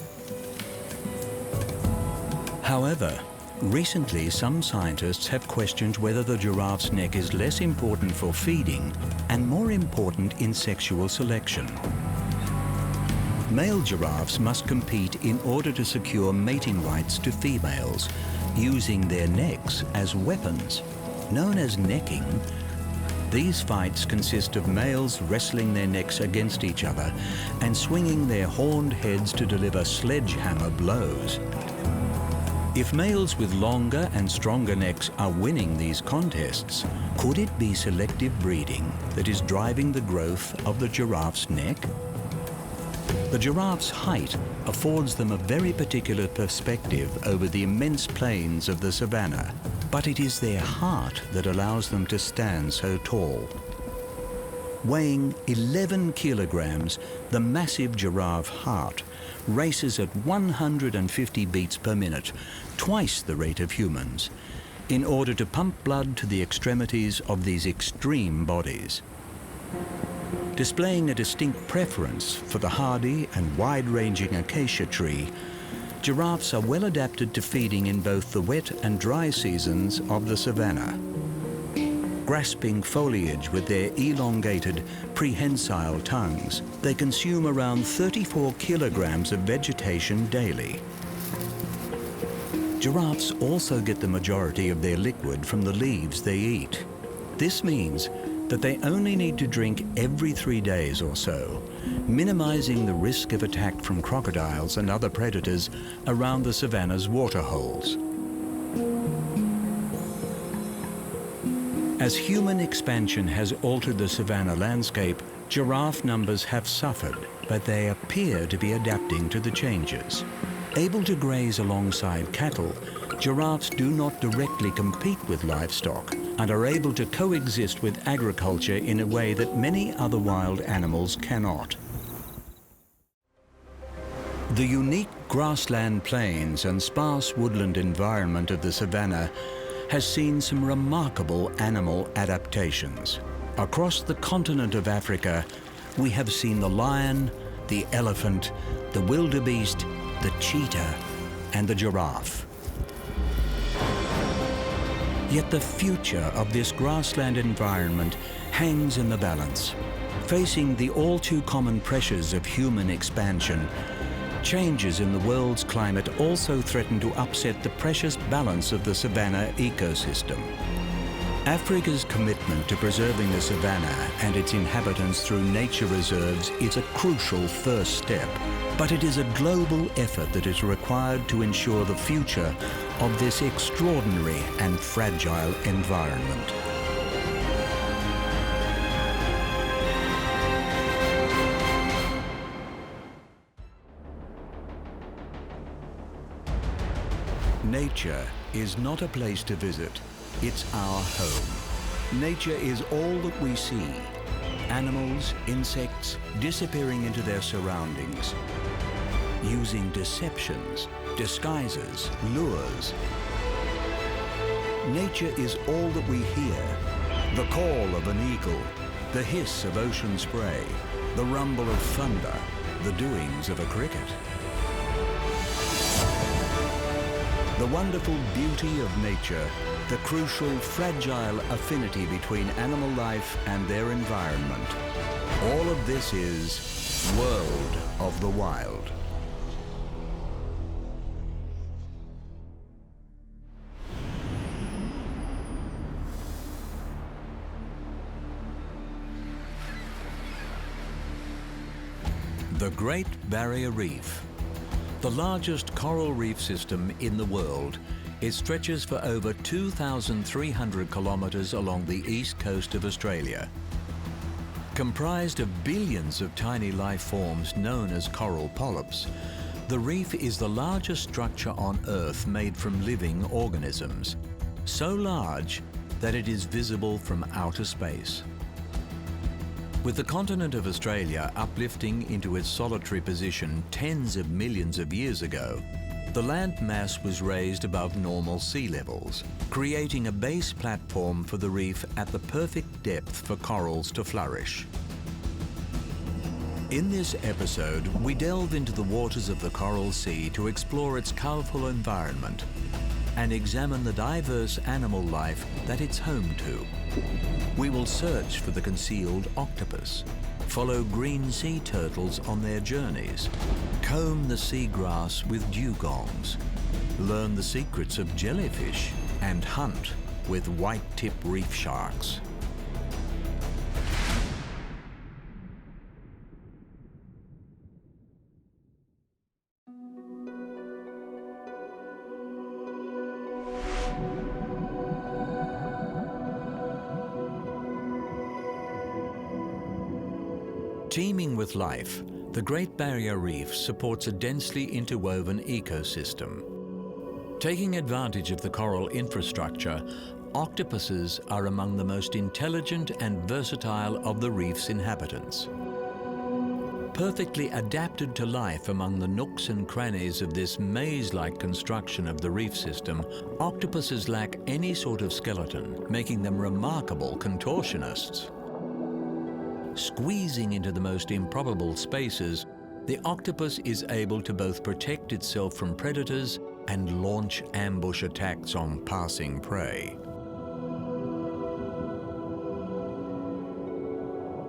However, recently some scientists have questioned whether the giraffe's neck is less important for feeding and more important in sexual selection. Male giraffes must compete in order to secure mating rights to females, using their necks as weapons. Known as necking, these fights consist of males wrestling their necks against each other and swinging their horned heads to deliver sledgehammer blows. If males with longer and stronger necks are winning these contests, could it be selective breeding that is driving the growth of the giraffe's neck? The giraffe's height affords them a very particular perspective over the immense plains of the savanna, but it is their heart that allows them to stand so tall. Weighing 11 kilograms, the massive giraffe heart races at 150 beats per minute, twice the rate of humans, in order to pump blood to the extremities of these extreme bodies. Displaying a distinct preference for the hardy and wide-ranging acacia tree, giraffes are well adapted to feeding in both the wet and dry seasons of the savanna. Grasping foliage with their elongated, prehensile tongues, they consume around 34 kilograms of vegetation daily. Giraffes also get the majority of their liquid from the leaves they eat. This means that they only need to drink every 3 days or so, minimizing the risk of attack from crocodiles and other predators around the savanna's waterholes. As human expansion has altered the savanna landscape, giraffe numbers have suffered, but they appear to be adapting to the changes. Able to graze alongside cattle, giraffes do not directly compete with livestock and are able to coexist with agriculture in a way that many other wild animals cannot. The unique grassland plains and sparse woodland environment of the Savannah has seen some remarkable animal adaptations. Across the continent of Africa, we have seen the lion, the elephant, the wildebeest, the cheetah, and the giraffe. Yet the future of this grassland environment hangs in the balance. Facing the all too common pressures of human expansion, changes in the world's climate also threaten to upset the precious balance of the savanna ecosystem. Africa's commitment to preserving the savanna and its inhabitants through nature reserves is a crucial first step, but it is a global effort that is required to ensure the future of this extraordinary and fragile environment. Nature is not a place to visit, it's our home. Nature is all that we see. Animals, insects, disappearing into their surroundings, using deceptions, disguises, lures. Nature is all that we hear. The call of an eagle, the hiss of ocean spray, the rumble of thunder, the doings of a cricket. The wonderful beauty of nature, the crucial, fragile affinity between animal life and their environment. All of this is World of the Wild. The Great Barrier Reef. The largest coral reef system in the world, it stretches for over 2,300 kilometers along the east coast of Australia. Comprised of billions of tiny life forms known as coral polyps, the reef is the largest structure on Earth made from living organisms, so large that it is visible from outer space. With the continent of Australia uplifting into its solitary position tens of millions of years ago, the land mass was raised above normal sea levels, creating a base platform for the reef at the perfect depth for corals to flourish. In this episode, we delve into the waters of the Coral Sea to explore its colourful environment and examine the diverse animal life that it's home to. We will search for the concealed octopus, follow green sea turtles on their journeys, comb the seagrass with dugongs, learn the secrets of jellyfish, and hunt with white-tip reef sharks. Teeming with life, the Great Barrier Reef supports a densely interwoven ecosystem. Taking advantage of the coral infrastructure, octopuses are among the most intelligent and versatile of the reef's inhabitants. Perfectly adapted to life among the nooks and crannies of this maze-like construction of the reef system, octopuses lack any sort of skeleton, making them remarkable contortionists. Squeezing into the most improbable spaces, the octopus is able to both protect itself from predators and launch ambush attacks on passing prey.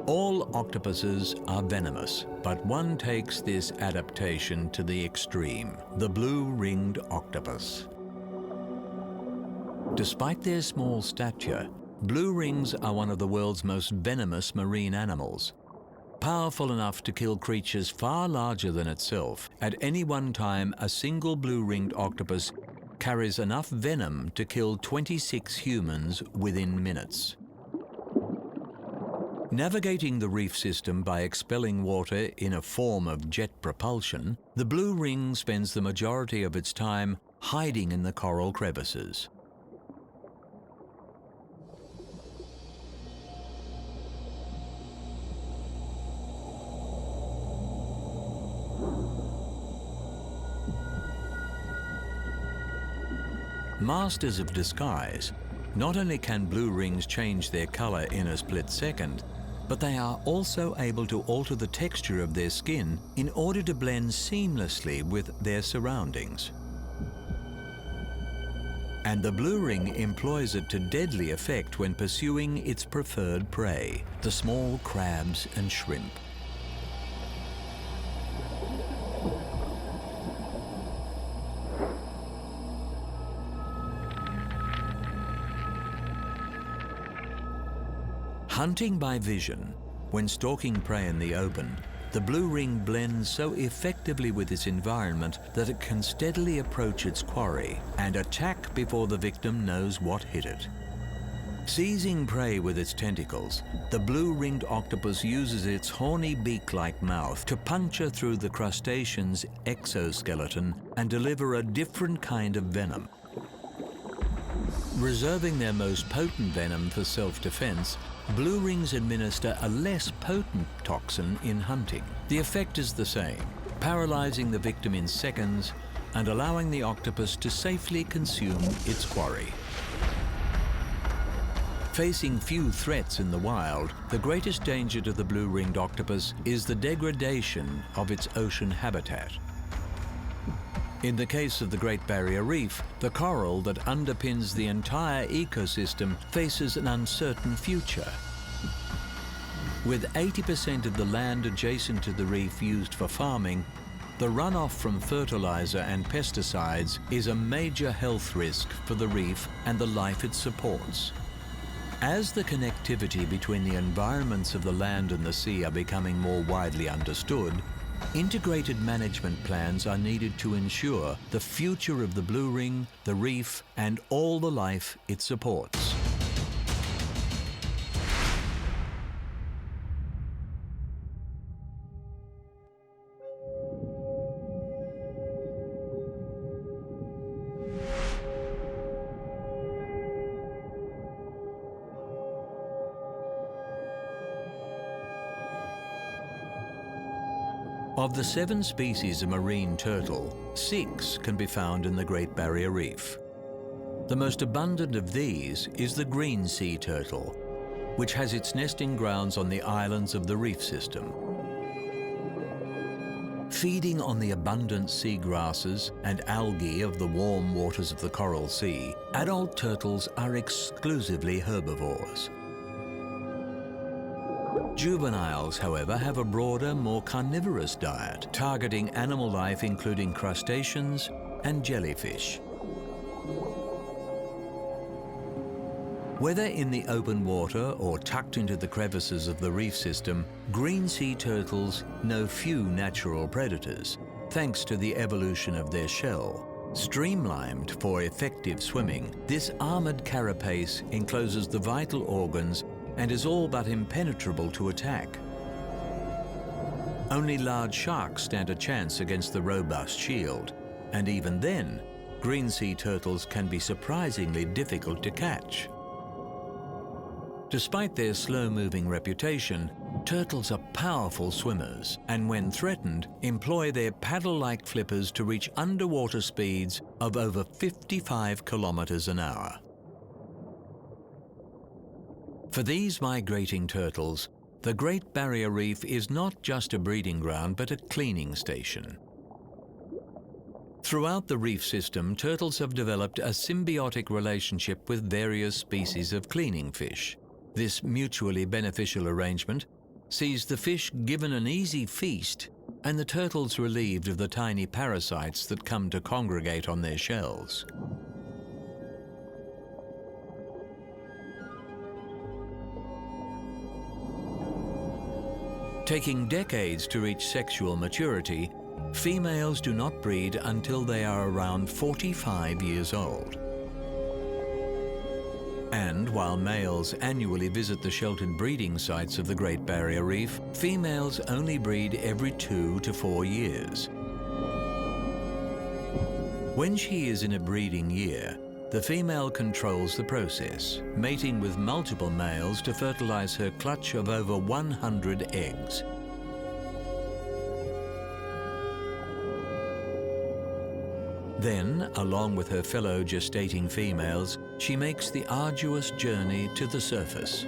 All octopuses are venomous, but one takes this adaptation to the extreme, the blue-ringed octopus. Despite their small stature, blue rings are one of the world's most venomous marine animals. Powerful enough to kill creatures far larger than itself, at any one time a single blue-ringed octopus carries enough venom to kill 26 humans within minutes. Navigating the reef system by expelling water in a form of jet propulsion, the blue ring spends the majority of its time hiding in the coral crevices. Masters of disguise, not only can blue rings change their color in a split second, but they are also able to alter the texture of their skin in order to blend seamlessly with their surroundings. And the blue ring employs it to deadly effect when pursuing its preferred prey, the small crabs and shrimp. Hunting by vision, when stalking prey in the open, the blue ring blends so effectively with its environment that it can steadily approach its quarry and attack before the victim knows what hit it. Seizing prey with its tentacles, the blue-ringed octopus uses its horny beak-like mouth to puncture through the crustacean's exoskeleton and deliver a different kind of venom. Reserving their most potent venom for self-defense, blue rings administer a less potent toxin in hunting. The effect is the same, paralyzing the victim in seconds and allowing the octopus to safely consume its quarry. Facing few threats in the wild, the greatest danger to the blue-ringed octopus is the degradation of its ocean habitat. In the case of the Great Barrier Reef, the coral that underpins the entire ecosystem faces an uncertain future. With 80% of the land adjacent to the reef used for farming, the runoff from fertilizer and pesticides is a major health risk for the reef and the life it supports. As the connectivity between the environments of the land and the sea are becoming more widely understood, integrated management plans are needed to ensure the future of the blue ring, the reef, and all the life it supports. Of the 7 species of marine turtle, 6 can be found in the Great Barrier Reef. The most abundant of these is the green sea turtle, which has its nesting grounds on the islands of the reef system. Feeding on the abundant sea grasses and algae of the warm waters of the Coral Sea, adult turtles are exclusively herbivores. Juveniles, however, have a broader, more carnivorous diet, targeting animal life including crustaceans and jellyfish. Whether in the open water or tucked into the crevices of the reef system, green sea turtles know few natural predators, thanks to the evolution of their shell. Streamlined for effective swimming, this armored carapace encloses the vital organs and is all but impenetrable to attack. Only large sharks stand a chance against the robust shield, and even then, green sea turtles can be surprisingly difficult to catch. Despite their slow-moving reputation, turtles are powerful swimmers, and when threatened, employ their paddle-like flippers to reach underwater speeds of over 55 kilometers an hour. For these migrating turtles, the Great Barrier Reef is not just a breeding ground, but a cleaning station. Throughout the reef system, turtles have developed a symbiotic relationship with various species of cleaning fish. This mutually beneficial arrangement sees the fish given an easy feast and the turtles relieved of the tiny parasites that come to congregate on their shells. Taking decades to reach sexual maturity, females do not breed until they are around 45 years old. And while males annually visit the sheltered breeding sites of the Great Barrier Reef, females only breed every 2 to 4 years. When she is in a breeding year, the female controls the process, mating with multiple males to fertilize her clutch of over 100 eggs. Then, along with her fellow gestating females, she makes the arduous journey to the surface.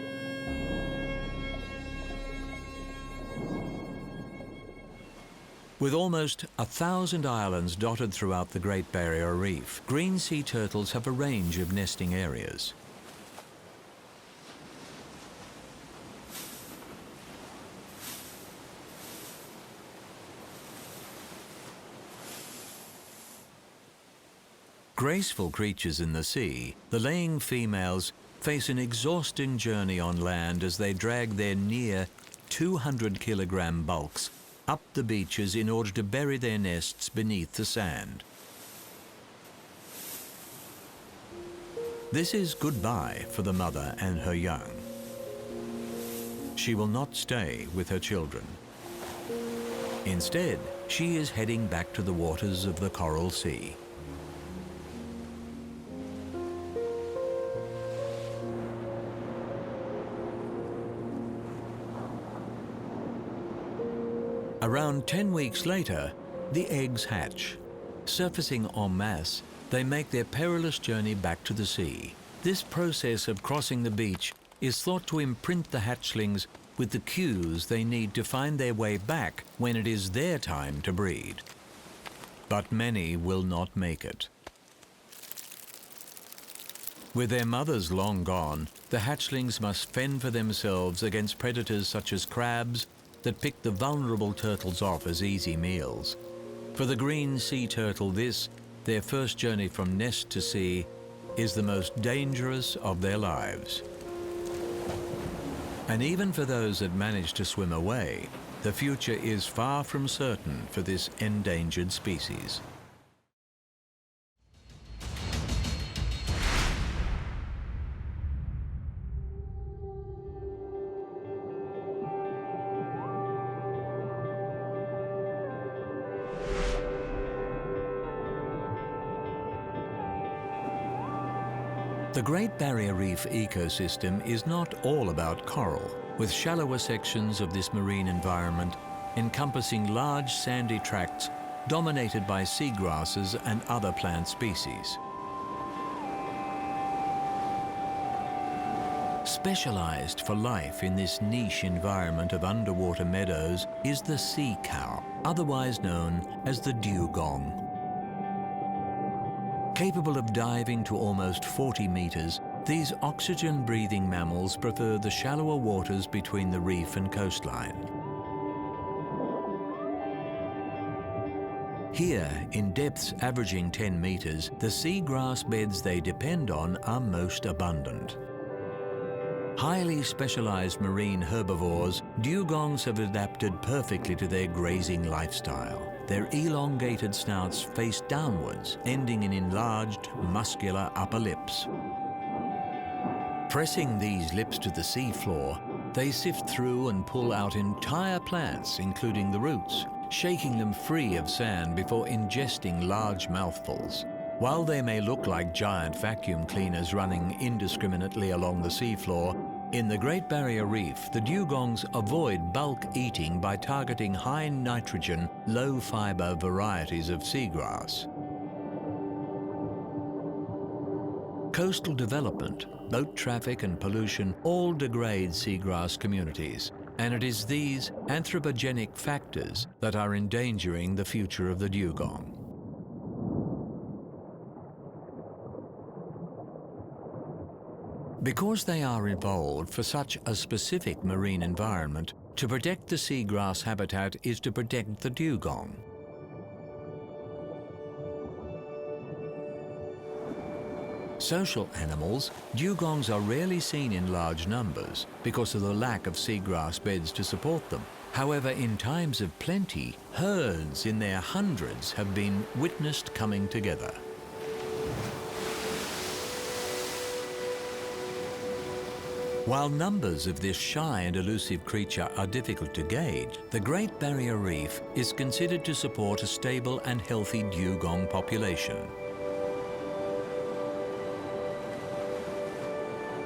With almost 1,000 islands dotted throughout the Great Barrier Reef, green sea turtles have a range of nesting areas. Graceful creatures in the sea, the laying females face an exhausting journey on land as they drag their near 200-kilogram bulks up the beaches in order to bury their nests beneath the sand. This is goodbye for the mother and her young. She will not stay with her children. Instead, she is heading back to the waters of the Coral Sea. Around 10 weeks later, the eggs hatch. Surfacing en masse, they make their perilous journey back to the sea. This process of crossing the beach is thought to imprint the hatchlings with the cues they need to find their way back when it is their time to breed. But many will not make it. With their mothers long gone, the hatchlings must fend for themselves against predators such as crabs that pick the vulnerable turtles off as easy meals. For the green sea turtle, this, their first journey from nest to sea, is the most dangerous of their lives. And even for those that manage to swim away, the future is far from certain for this endangered species. The Great Barrier Reef ecosystem is not all about coral, with shallower sections of this marine environment encompassing large sandy tracts dominated by seagrasses and other plant species. Specialized for life in this niche environment of underwater meadows is the sea cow, otherwise known as the dugong. Capable of diving to almost 40 meters, these oxygen-breathing mammals prefer the shallower waters between the reef and coastline. Here, in depths averaging 10 meters, the seagrass beds they depend on are most abundant. Highly specialized marine herbivores, dugongs have adapted perfectly to their grazing lifestyle. Their elongated snouts face downwards, ending in enlarged, muscular upper lips. Pressing these lips to the seafloor, they sift through and pull out entire plants, including the roots, shaking them free of sand before ingesting large mouthfuls. While they may look like giant vacuum cleaners running indiscriminately along the seafloor, in the Great Barrier Reef, the dugongs avoid bulk eating by targeting high nitrogen, low fiber varieties of seagrass. Coastal development, boat traffic and pollution all degrade seagrass communities, and it is these anthropogenic factors that are endangering the future of the dugong. Because they are evolved for such a specific marine environment, to protect the seagrass habitat is to protect the dugong. Social animals, dugongs are rarely seen in large numbers because of the lack of seagrass beds to support them. However, in times of plenty, herds in their hundreds have been witnessed coming together. While numbers of this shy and elusive creature are difficult to gauge, the Great Barrier Reef is considered to support a stable and healthy dugong population.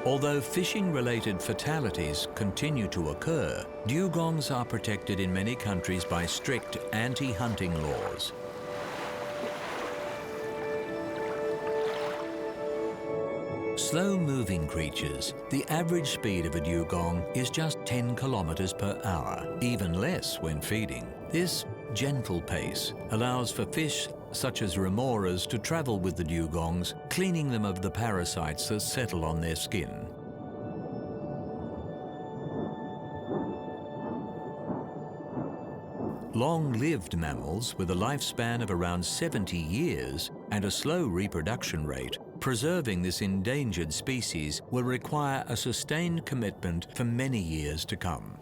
Although fishing-related fatalities continue to occur, dugongs are protected in many countries by strict anti-hunting laws. slow-moving creatures, the average speed of a dugong is just 10 kilometers per hour, even less when feeding. This gentle pace allows for fish such as remoras to travel with the dugongs, cleaning them of the parasites that settle on their skin. Long-lived mammals with a lifespan of around 70 years and a slow reproduction rate, preserving this endangered species will require a sustained commitment for many years to come.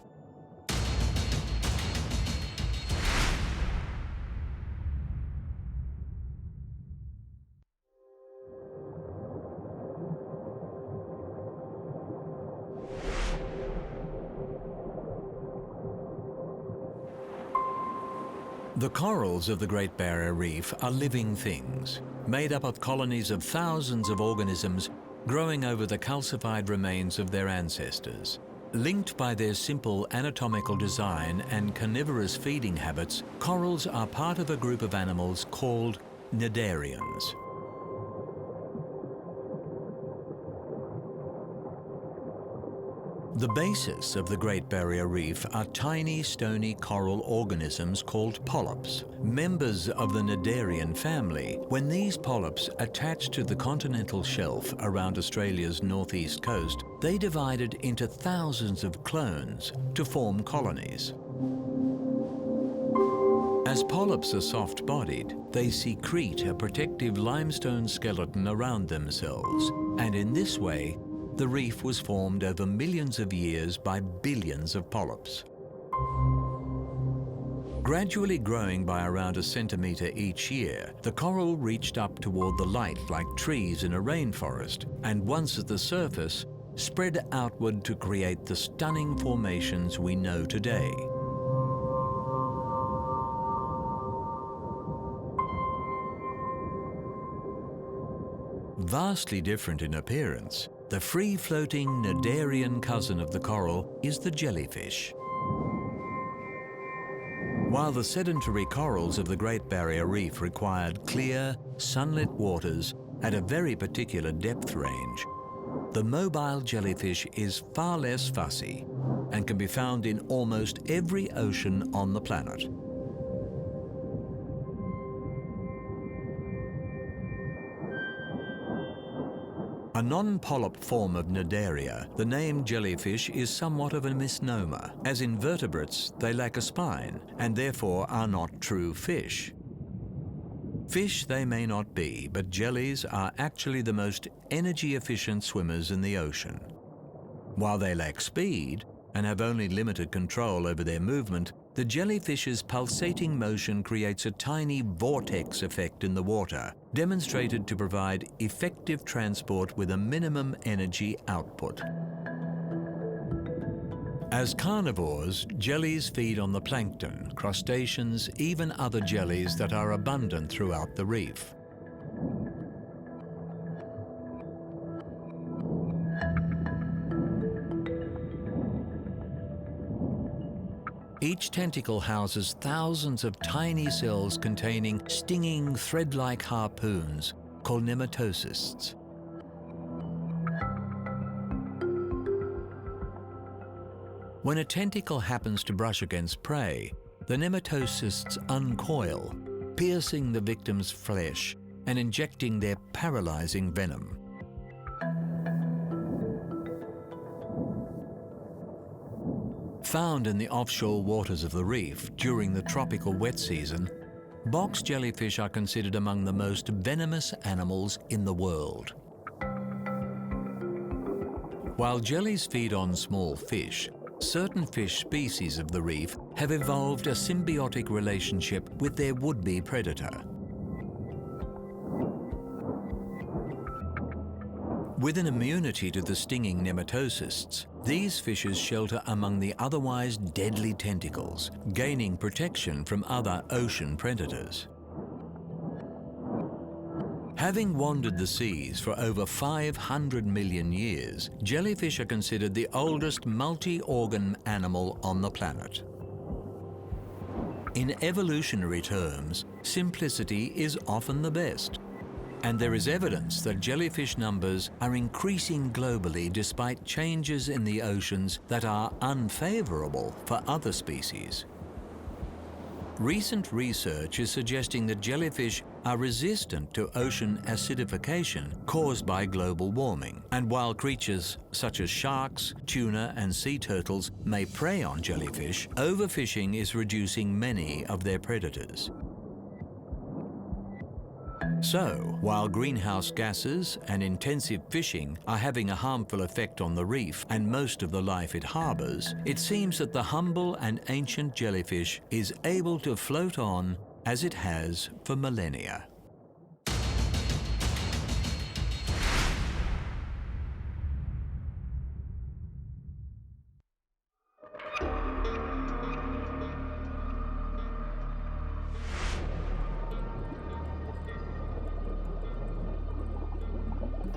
The corals of the Great Barrier Reef are living things, made up of colonies of thousands of organisms growing over the calcified remains of their ancestors. Linked by their simple anatomical design and carnivorous feeding habits, corals are part of a group of animals called cnidarians. The basis of the Great Barrier Reef are tiny stony coral organisms called polyps, members of the cnidarian family. When these polyps attached to the continental shelf around Australia's northeast coast, they divided into thousands of clones to form colonies. As polyps are soft-bodied, they secrete a protective limestone skeleton around themselves, and in this way, the reef was formed over millions of years by billions of polyps. Gradually growing by around a centimetre each year, the coral reached up toward the light like trees in a rainforest, and once at the surface, spread outward to create the stunning formations we know today. Vastly different in appearance, the free-floating cnidarian cousin of the coral is the jellyfish. While the sedentary corals of the Great Barrier Reef required clear, sunlit waters at a very particular depth range, the mobile jellyfish is far less fussy and can be found in almost every ocean on the planet. A non-polyp form of cnidaria, the name jellyfish is somewhat of a misnomer. As invertebrates, they lack a spine and therefore are not true fish. Fish they may not be, but jellies are actually the most energy-efficient swimmers in the ocean. While they lack speed and have only limited control over their movement, the jellyfish's pulsating motion creates a tiny vortex effect in the water, demonstrated to provide effective transport with a minimum energy output. As carnivores, jellies feed on the plankton, crustaceans, even other jellies that are abundant throughout the reef. Each tentacle houses thousands of tiny cells containing stinging thread-like harpoons called nematocysts. When a tentacle happens to brush against prey, the nematocysts uncoil, piercing the victim's flesh and injecting their paralyzing venom. Found in the offshore waters of the reef during the tropical wet season, box jellyfish are considered among the most venomous animals in the world. While jellies feed on small fish, certain fish species of the reef have evolved a symbiotic relationship with their would-be predator. With an immunity to the stinging nematocysts, these fishes shelter among the otherwise deadly tentacles, gaining protection from other ocean predators. Having wandered the seas for over 500 million years, jellyfish are considered the oldest multi-organ animal on the planet. In evolutionary terms, simplicity is often the best. And there is evidence that jellyfish numbers are increasing globally despite changes in the oceans that are unfavorable for other species. Recent research is suggesting that jellyfish are resistant to ocean acidification caused by global warming. And while creatures such as sharks, tuna, and sea turtles may prey on jellyfish, overfishing is reducing many of their predators. So, while greenhouse gases and intensive fishing are having a harmful effect on the reef and most of the life it harbors, it seems that the humble and ancient jellyfish is able to float on as it has for millennia.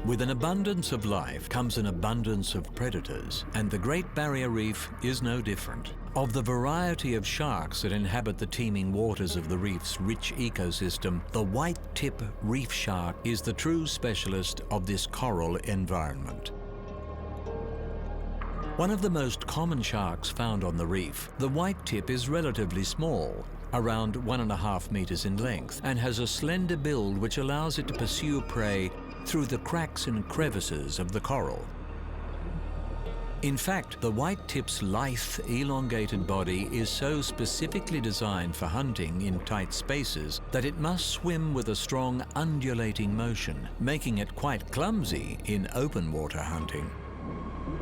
With an abundance of life comes an abundance of predators, and the Great Barrier Reef is no different. Of the variety of sharks that inhabit the teeming waters of the reef's rich ecosystem, the white-tip reef shark is the true specialist of this coral environment. One of the most common sharks found on the reef, the white-tip is relatively small, around 1.5 meters in length, and has a slender build which allows it to pursue prey through the cracks and crevices of the coral. In fact, the white-tip's lithe, elongated body is so specifically designed for hunting in tight spaces that it must swim with a strong undulating motion, making it quite clumsy in open water hunting.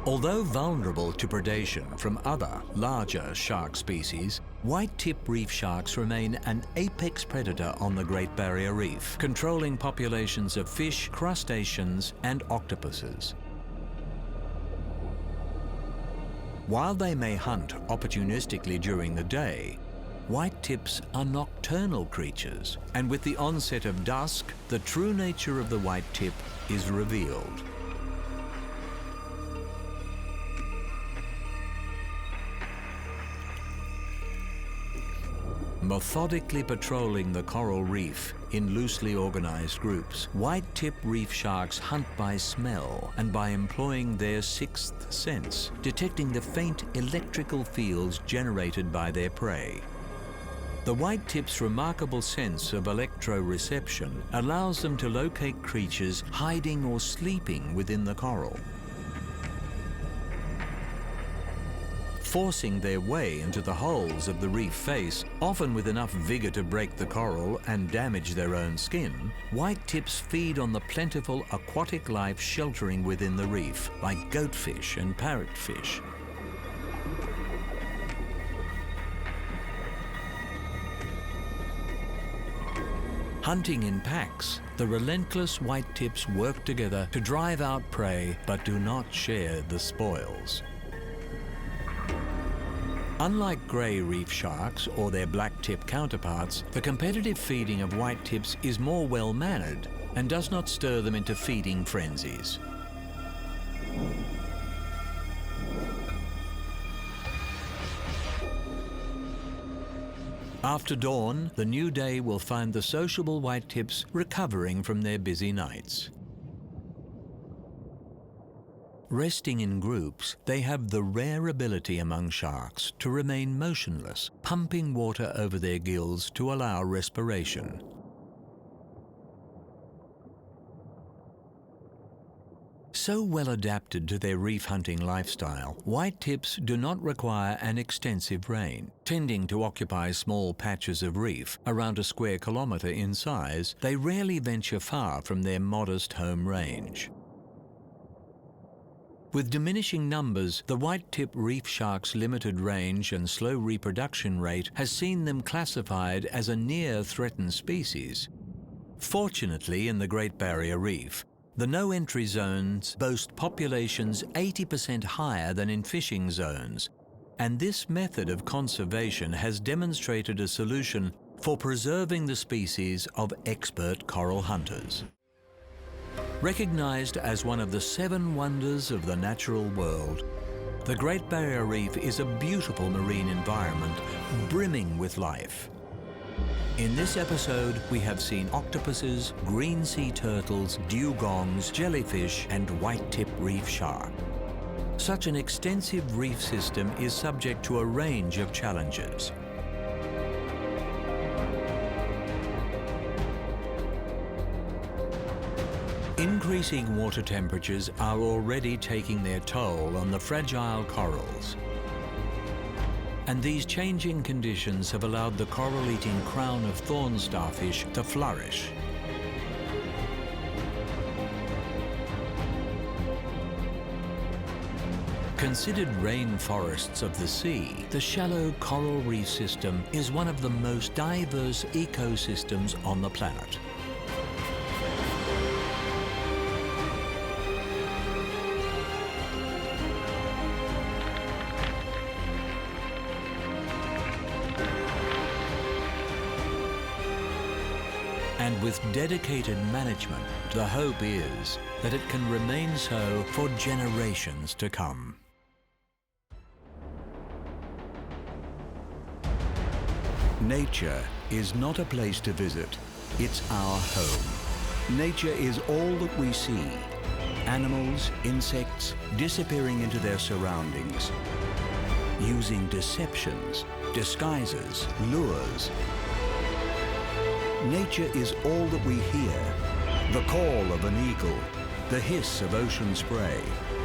Although vulnerable to predation from other, larger shark species, white-tip reef sharks remain an apex predator on the Great Barrier Reef, controlling populations of fish, crustaceans, and octopuses. While they may hunt opportunistically during the day, white-tips are nocturnal creatures, and with the onset of dusk, the true nature of the white-tip is revealed. Methodically patrolling the coral reef in loosely organized groups, white-tip reef sharks hunt by smell and by employing their sixth sense, detecting the faint electrical fields generated by their prey. The white-tip's remarkable sense of electroreception allows them to locate creatures hiding or sleeping within the coral. Forcing their way into the holes of the reef face, often with enough vigor to break the coral and damage their own skin, white-tips feed on the plentiful aquatic life sheltering within the reef, like goatfish and parrotfish. Hunting in packs, the relentless white-tips work together to drive out prey but do not share the spoils. Unlike grey reef sharks or their black-tip counterparts, the competitive feeding of white-tips is more well-mannered and does not stir them into feeding frenzies. After dawn, the new day will find the sociable white-tips recovering from their busy nights. Resting in groups, they have the rare ability among sharks to remain motionless, pumping water over their gills to allow respiration. So well adapted to their reef hunting lifestyle, white-tips do not require an extensive range. Tending to occupy small patches of reef, around a square kilometre in size, they rarely venture far from their modest home range. With diminishing numbers, the white-tip reef shark's limited range and slow reproduction rate has seen them classified as a near-threatened species. Fortunately, in the Great Barrier Reef, the no-entry zones boast populations 80% higher than in fishing zones, and this method of conservation has demonstrated a solution for preserving the species of expert coral hunters. Recognized as one of the 7 wonders of the natural world, the Great Barrier Reef is a beautiful marine environment brimming with life. In this episode, we have seen octopuses, green sea turtles, dugongs, jellyfish, and white-tip reef shark. Such an extensive reef system is subject to a range of challenges. Increasing water temperatures are already taking their toll on the fragile corals. And these changing conditions have allowed the coral-eating crown of thorn starfish to flourish. Considered rainforests of the sea, the shallow coral reef system is one of the most diverse ecosystems on the planet. And with dedicated management, the hope is that it can remain so for generations to come. Nature is not a place to visit, it's our home. Nature is all that we see. Animals, insects, disappearing into their surroundings, using deceptions, disguises, lures. Nature is all that we hear. The call of an eagle, the hiss of ocean spray,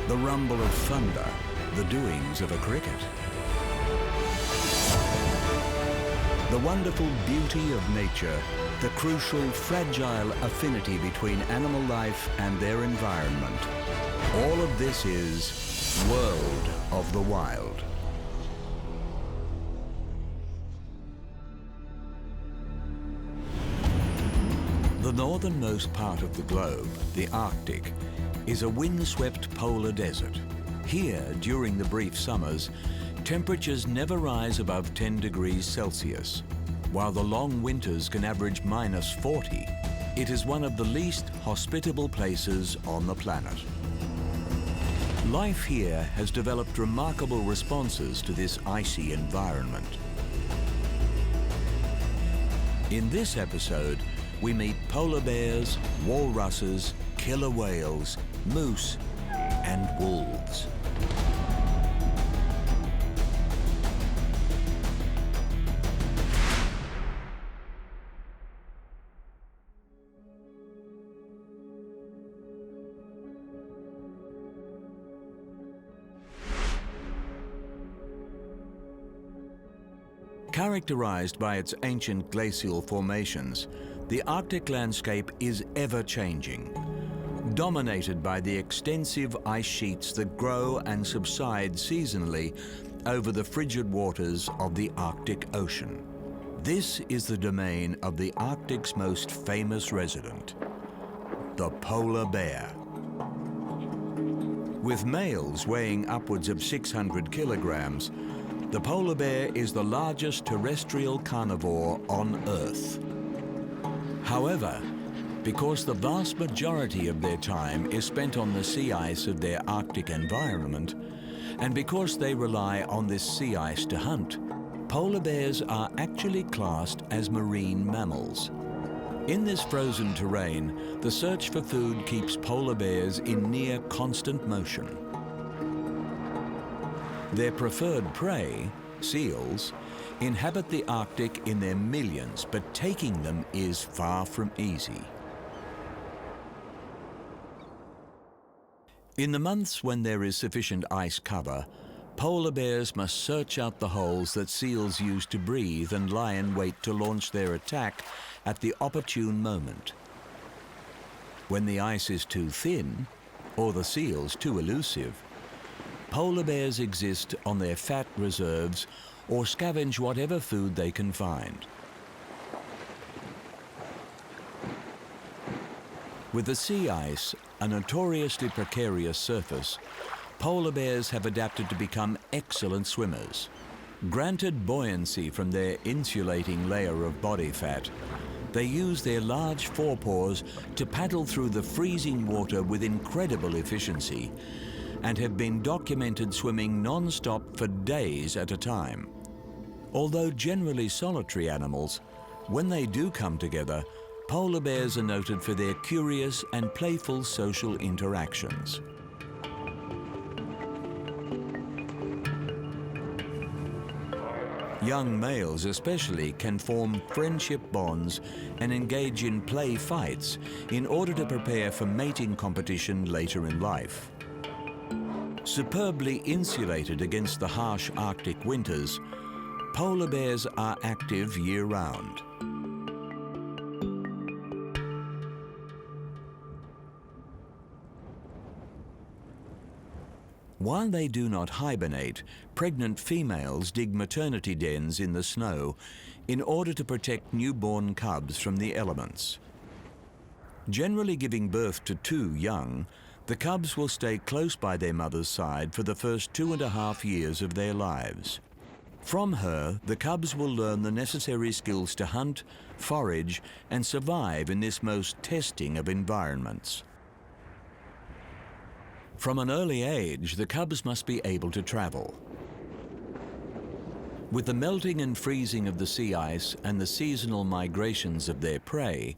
the rumble of thunder, the doings of a cricket. The wonderful beauty of nature, the crucial, fragile affinity between animal life and their environment. All of this is World of the Wild. The northernmost part of the globe, the Arctic, is a windswept polar desert. Here, during the brief summers, temperatures never rise above 10 degrees Celsius. While the long winters can average -40, it is one of the least hospitable places on the planet. Life here has developed remarkable responses to this icy environment. In this episode, we meet polar bears, walruses, killer whales, moose, and wolves. Characterized by its ancient glacial formations, the Arctic landscape is ever-changing, dominated by the extensive ice sheets that grow and subside seasonally over the frigid waters of the Arctic Ocean. This is the domain of the Arctic's most famous resident, the polar bear. With males weighing upwards of 600 kilograms, the polar bear is the largest terrestrial carnivore on Earth. However, because the vast majority of their time is spent on the sea ice of their Arctic environment, and because they rely on this sea ice to hunt, polar bears are actually classed as marine mammals. In this frozen terrain, the search for food keeps polar bears in near constant motion. Their preferred prey, seals, inhabit the Arctic in their millions, but taking them is far from easy. In the months when there is sufficient ice cover, polar bears must search out the holes that seals use to breathe and lie in wait to launch their attack at the opportune moment. When the ice is too thin, or the seals too elusive, polar bears exist on their fat reserves or scavenge whatever food they can find. With the sea ice, a notoriously precarious surface, polar bears have adapted to become excellent swimmers. Granted buoyancy from their insulating layer of body fat, they use their large forepaws to paddle through the freezing water with incredible efficiency and have been documented swimming non-stop for days at a time. Although generally solitary animals, When they do come together, polar bears are noted for their curious and playful social interactions. Young males especially can form friendship bonds and engage in play fights in order to prepare for mating competition later in life. Superbly insulated against the harsh Arctic winters, polar bears are active year-round. While they do not hibernate, pregnant females dig maternity dens in the snow in order to protect newborn cubs from the elements. Generally giving birth to 2 young, the cubs will stay close by their mother's side for the first 2.5 years of their lives. From her, the cubs will learn the necessary skills to hunt, forage, and survive in this most testing of environments. From an early age, the cubs must be able to travel. With the melting and freezing of the sea ice and the seasonal migrations of their prey,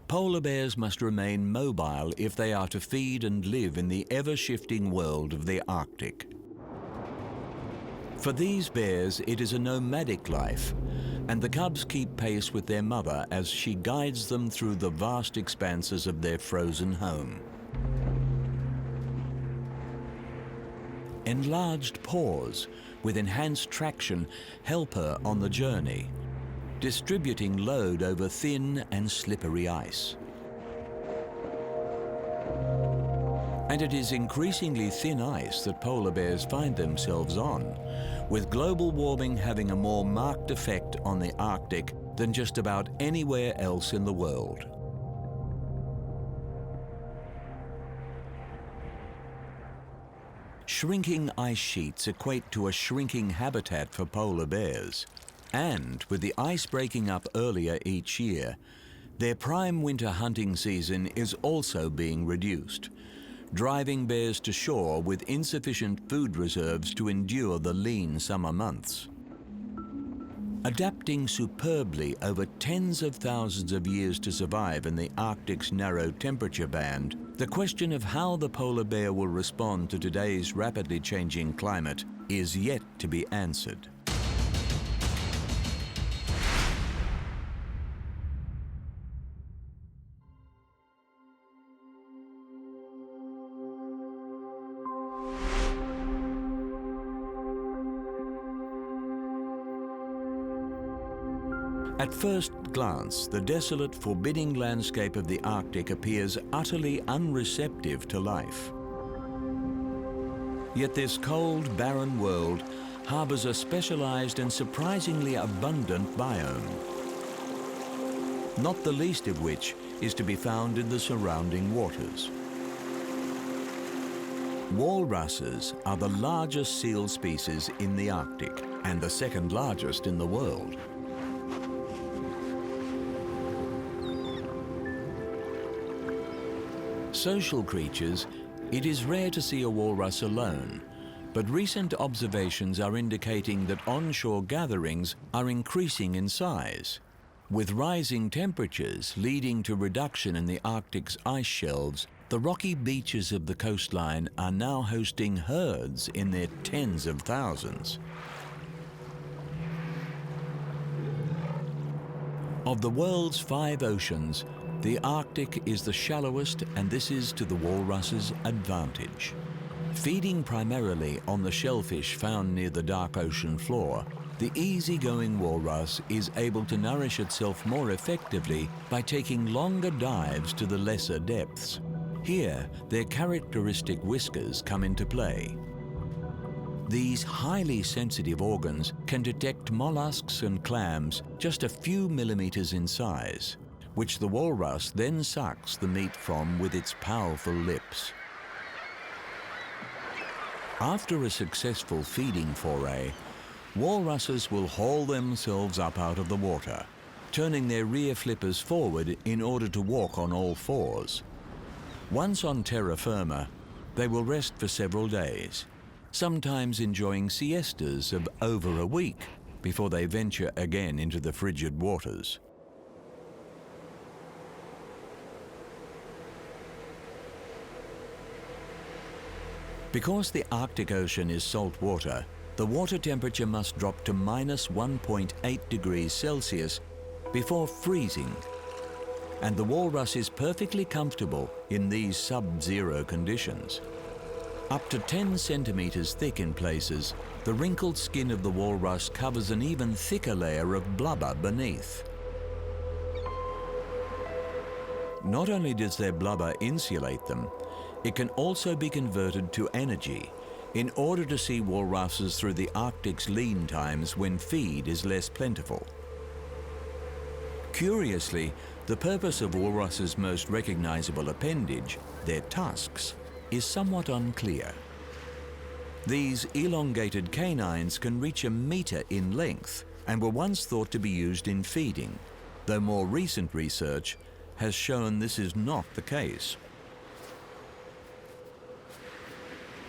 polar bears must remain mobile if they are to feed and live in the ever-shifting world of the Arctic. For these bears, it is a nomadic life, and the cubs keep pace with their mother as she guides them through the vast expanses of their frozen home. Enlarged paws with enhanced traction help her on the journey, distributing load over thin and slippery ice. And it is increasingly thin ice that polar bears find themselves on, with global warming having a more marked effect on the Arctic than just about anywhere else in the world. Shrinking ice sheets equate to a shrinking habitat for polar bears, and with the ice breaking up earlier each year, their prime winter hunting season is also being reduced, driving bears to shore with insufficient food reserves to endure the lean summer months. Adapting superbly over tens of thousands of years to survive in the Arctic's narrow temperature band, the question of how the polar bear will respond to today's rapidly changing climate is yet to be answered. At first glance, the desolate, forbidding landscape of the Arctic appears utterly unreceptive to life. Yet this cold, barren world harbors a specialized and surprisingly abundant biome, not the least of which is to be found in the surrounding waters. Walruses are the largest seal species in the Arctic and the second largest in the world. Social creatures, it is rare to see a walrus alone, but recent observations are indicating that onshore gatherings are increasing in size, with rising temperatures leading to reduction in the Arctic's ice shelves. The rocky beaches of the coastline are now hosting herds in their tens of thousands. Of the world's 5 oceans, the Arctic is the shallowest, and this is to the walrus's advantage. Feeding primarily on the shellfish found near the dark ocean floor, the easygoing walrus is able to nourish itself more effectively by taking longer dives to the lesser depths. Here, their characteristic whiskers come into play. These highly sensitive organs can detect mollusks and clams just a few millimeters in size, which the walrus then sucks the meat from with its powerful lips. After a successful feeding foray, walruses will haul themselves up out of the water, turning their rear flippers forward in order to walk on all fours. Once on terra firma, they will rest for several days, sometimes enjoying siestas of over a week before they venture again into the frigid waters. Because the Arctic Ocean is salt water, the water temperature must drop to minus 1.8 degrees Celsius before freezing. And the walrus is perfectly comfortable in these sub-zero conditions. Up to 10 centimeters thick in places, the wrinkled skin of the walrus covers an even thicker layer of blubber beneath. Not only does their blubber insulate them, it can also be converted to energy in order to see walruses through the Arctic's lean times when feed is less plentiful. Curiously, the purpose of walruses' most recognizable appendage, their tusks, is somewhat unclear. These elongated canines can reach a meter in length and were once thought to be used in feeding, though more recent research has shown this is not the case.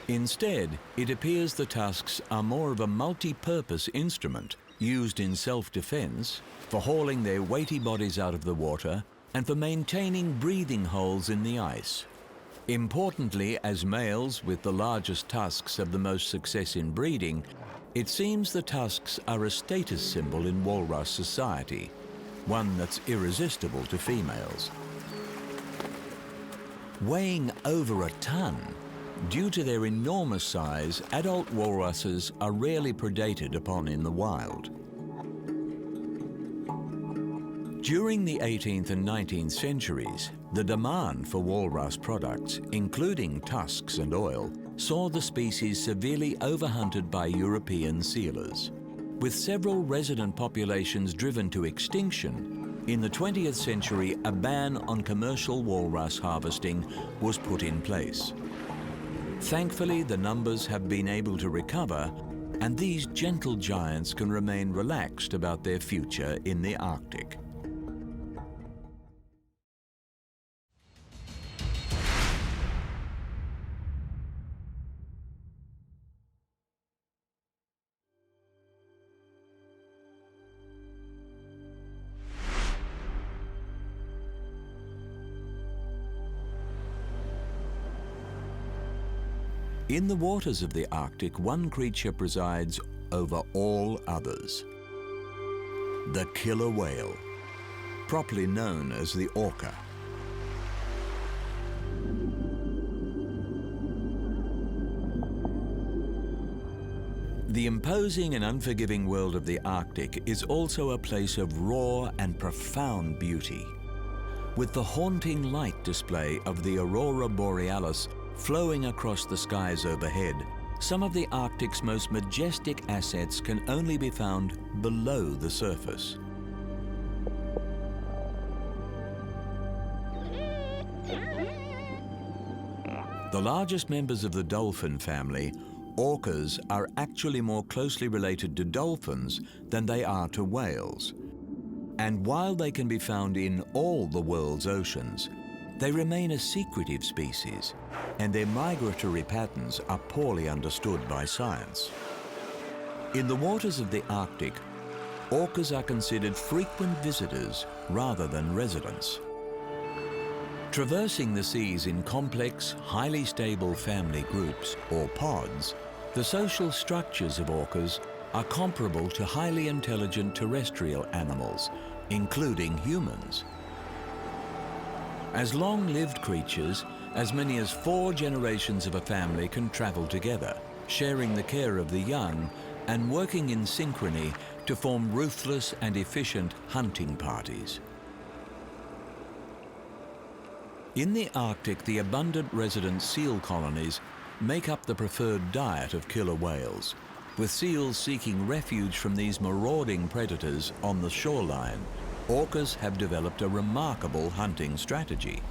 Instead, it appears the tusks are more of a multi-purpose instrument used in self-defense, for hauling their weighty bodies out of the water, and for maintaining breathing holes in the ice. Importantly, as males with the largest tusks have the most success in breeding, it seems the tusks are a status symbol in walrus society, one that's irresistible to females. Weighing over a ton, due to their enormous size, adult walruses are rarely predated upon in the wild. During the 18th and 19th centuries, the demand for walrus products, including tusks and oil, saw the species severely overhunted by European sealers. With several resident populations driven to extinction, in the 20th century a ban on commercial walrus harvesting was put in place. Thankfully, the numbers have been able to recover, and these gentle giants can remain relaxed about their future in the Arctic. In the waters of the Arctic, one creature presides over all others: the killer whale, properly known as the orca. The imposing and unforgiving world of the Arctic is also a place of raw and profound beauty, with the haunting light display of the aurora borealis flowing across the skies overhead. Some of the Arctic's most majestic assets can only be found below the surface. The largest members of the dolphin family, orcas, are actually more closely related to dolphins than they are to whales. And while they can be found in all the world's oceans, they remain a secretive species, and their migratory patterns are poorly understood by science. In the waters of the Arctic, orcas are considered frequent visitors rather than residents. Traversing the seas in complex, highly stable family groups, or pods, the social structures of orcas are comparable to highly intelligent terrestrial animals, including humans. As long-lived creatures, as many as 4 generations of a family can travel together, sharing the care of the young and working in synchrony to form ruthless and efficient hunting parties. In the Arctic, the abundant resident seal colonies make up the preferred diet of killer whales, with seals seeking refuge from these marauding predators on the shoreline. Orcas have developed a remarkable hunting strategy.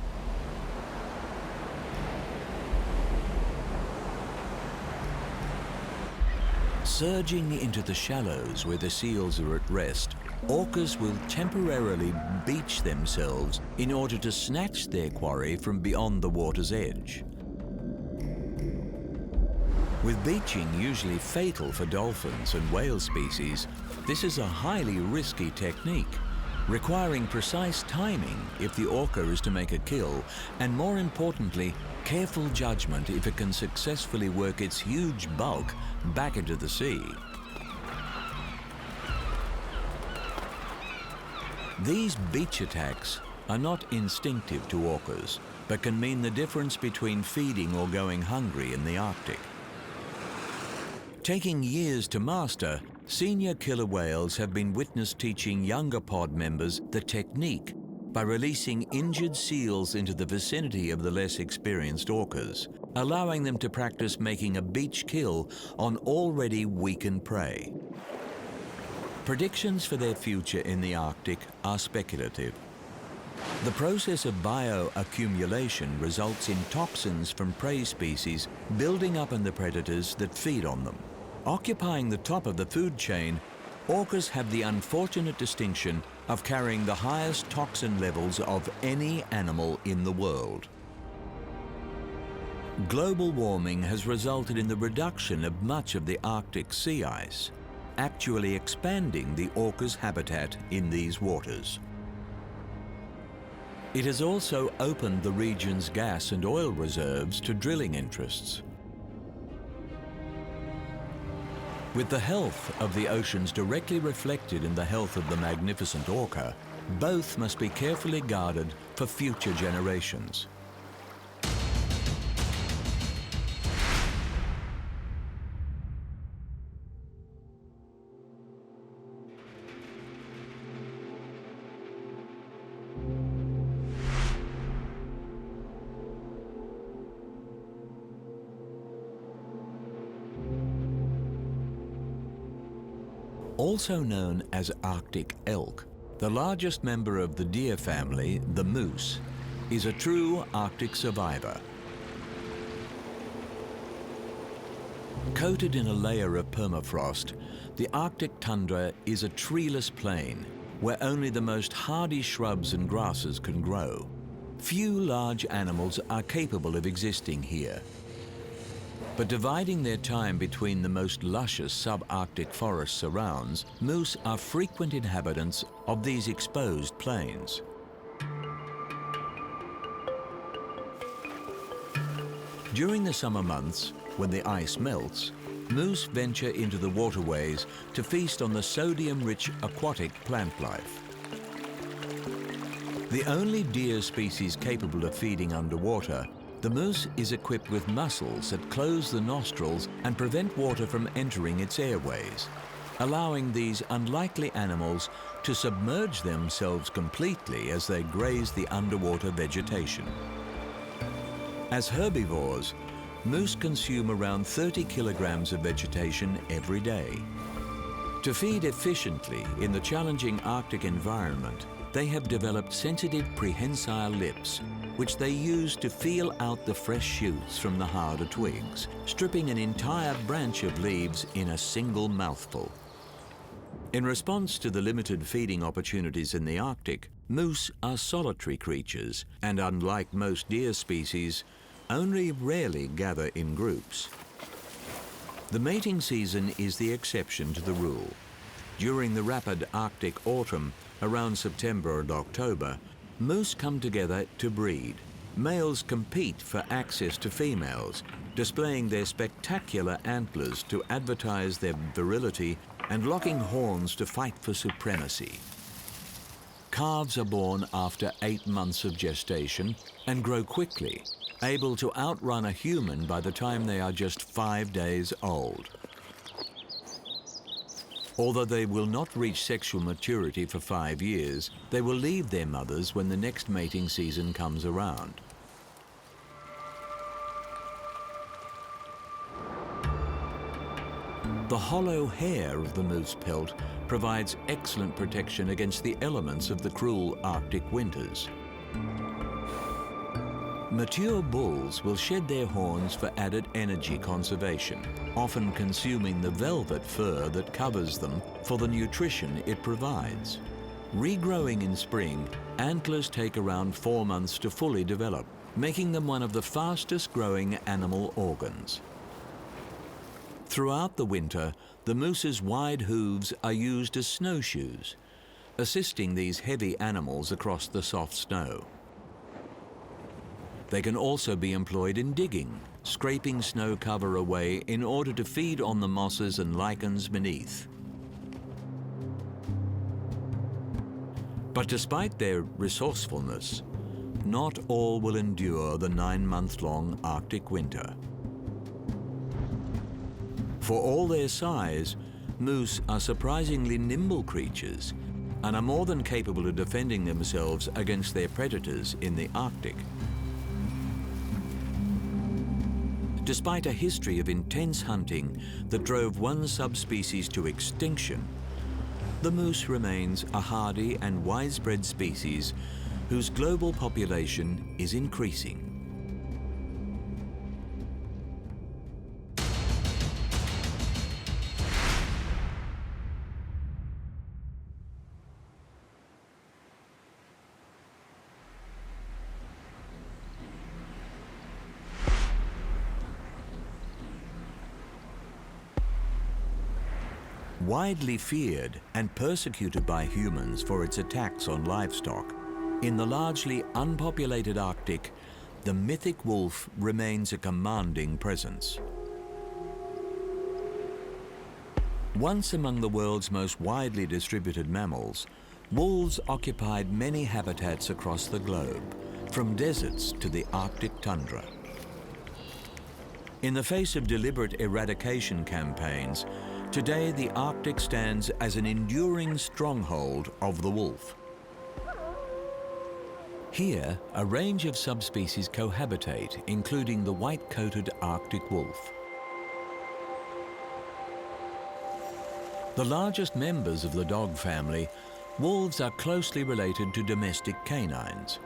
Surging into the shallows where the seals are at rest, orcas will temporarily beach themselves in order to snatch their quarry from beyond the water's edge. With beaching usually fatal for dolphins and whale species, this is a highly risky technique, requiring precise timing if the orca is to make a kill, and more importantly, careful judgment if it can successfully work its huge bulk back into the sea. These beach attacks are not instinctive to orcas, but can mean the difference between feeding or going hungry in the Arctic. Taking years to master, senior killer whales have been witnessed teaching younger pod members the technique by releasing injured seals into the vicinity of the less experienced orcas, allowing them to practice making a beach kill on already weakened prey. Predictions for their future in the Arctic are speculative. The process of bioaccumulation results in toxins from prey species building up in the predators that feed on them. Occupying the top of the food chain, orcas have the unfortunate distinction of carrying the highest toxin levels of any animal in the world. Global warming has resulted in the reduction of much of the Arctic sea ice, actually expanding the orca's habitat in these waters. It has also opened the region's gas and oil reserves to drilling interests. With the health of the oceans directly reflected in the health of the magnificent orca, both must be carefully guarded for future generations. Also known as Arctic elk, the largest member of the deer family, the moose, is a true Arctic survivor. Coated in a layer of permafrost, the Arctic tundra is a treeless plain where only the most hardy shrubs and grasses can grow. Few large animals are capable of existing here. But dividing their time between the most luscious subarctic forest surrounds, moose are frequent inhabitants of these exposed plains. During the summer months, when the ice melts, moose venture into the waterways to feast on the sodium-rich aquatic plant life. The only deer species capable of feeding underwater, the moose is equipped with muscles that close the nostrils and prevent water from entering its airways, allowing these unlikely animals to submerge themselves completely as they graze the underwater vegetation. As herbivores, moose consume around 30 kilograms of vegetation every day. To feed efficiently in the challenging Arctic environment, they have developed sensitive prehensile lips, which they use to feel out the fresh shoots from the harder twigs, stripping an entire branch of leaves in a single mouthful. In response to the limited feeding opportunities in the Arctic, moose are solitary creatures and, unlike most deer species, only rarely gather in groups. The mating season is the exception to the rule. During the rapid Arctic autumn, around September and October, moose come together to breed. Males compete for access to females, displaying their spectacular antlers to advertise their virility and locking horns to fight for supremacy. Calves are born after 8 months of gestation and grow quickly, able to outrun a human by the time they are just 5 days old. Although they will not reach sexual maturity for 5 years, they will leave their mothers when the next mating season comes around. The hollow hair of the moose pelt provides excellent protection against the elements of the cruel Arctic winters. Mature bulls will shed their horns for added energy conservation, often consuming the velvet fur that covers them for the nutrition it provides. Regrowing in spring, antlers take around 4 months to fully develop, making them one of the fastest growing animal organs. Throughout the winter, the moose's wide hooves are used as snowshoes. assisting these heavy animals across the soft snow. They can also be employed in digging, scraping snow cover away in order to feed on the mosses and lichens beneath. But despite their resourcefulness, not all will endure the 9-month-long Arctic winter. For all their size, moose are surprisingly nimble creatures and are more than capable of defending themselves against their predators in the Arctic. Despite a history of intense hunting that drove one subspecies to extinction, the moose remains a hardy and widespread species whose global population is increasing. Widely feared and persecuted by humans for its attacks on livestock, in the largely unpopulated Arctic, the mythic wolf remains a commanding presence. Once among the world's most widely distributed mammals, wolves occupied many habitats across the globe, from deserts to the Arctic tundra. In the face of deliberate eradication campaigns, today the Arctic stands as an enduring stronghold of the wolf. Here, a range of subspecies cohabitate, including the white-coated Arctic wolf. The largest members of the dog family, wolves are closely related to domestic canines.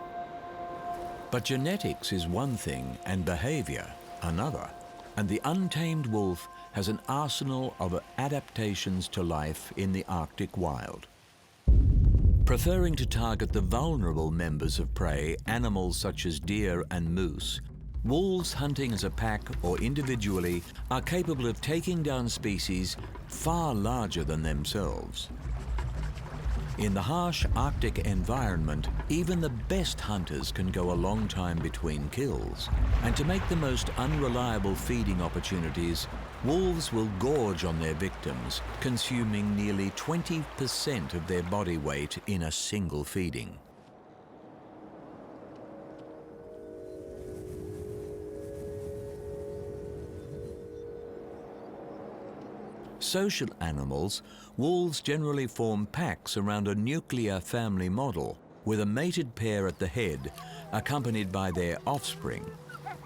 But genetics is one thing and behavior another, and the untamed wolf has an arsenal of adaptations to life in the Arctic wild. Preferring to target the vulnerable members of prey, animals such as deer and moose, wolves hunting as a pack or individually are capable of taking down species far larger than themselves. In the harsh Arctic environment, even the best hunters can go a long time between kills. And to make the most unreliable feeding opportunities, wolves will gorge on their victims, consuming nearly 20% of their body weight in a single feeding. Social animals, wolves generally form packs around a nuclear family model, with a mated pair at the head, accompanied by their offspring.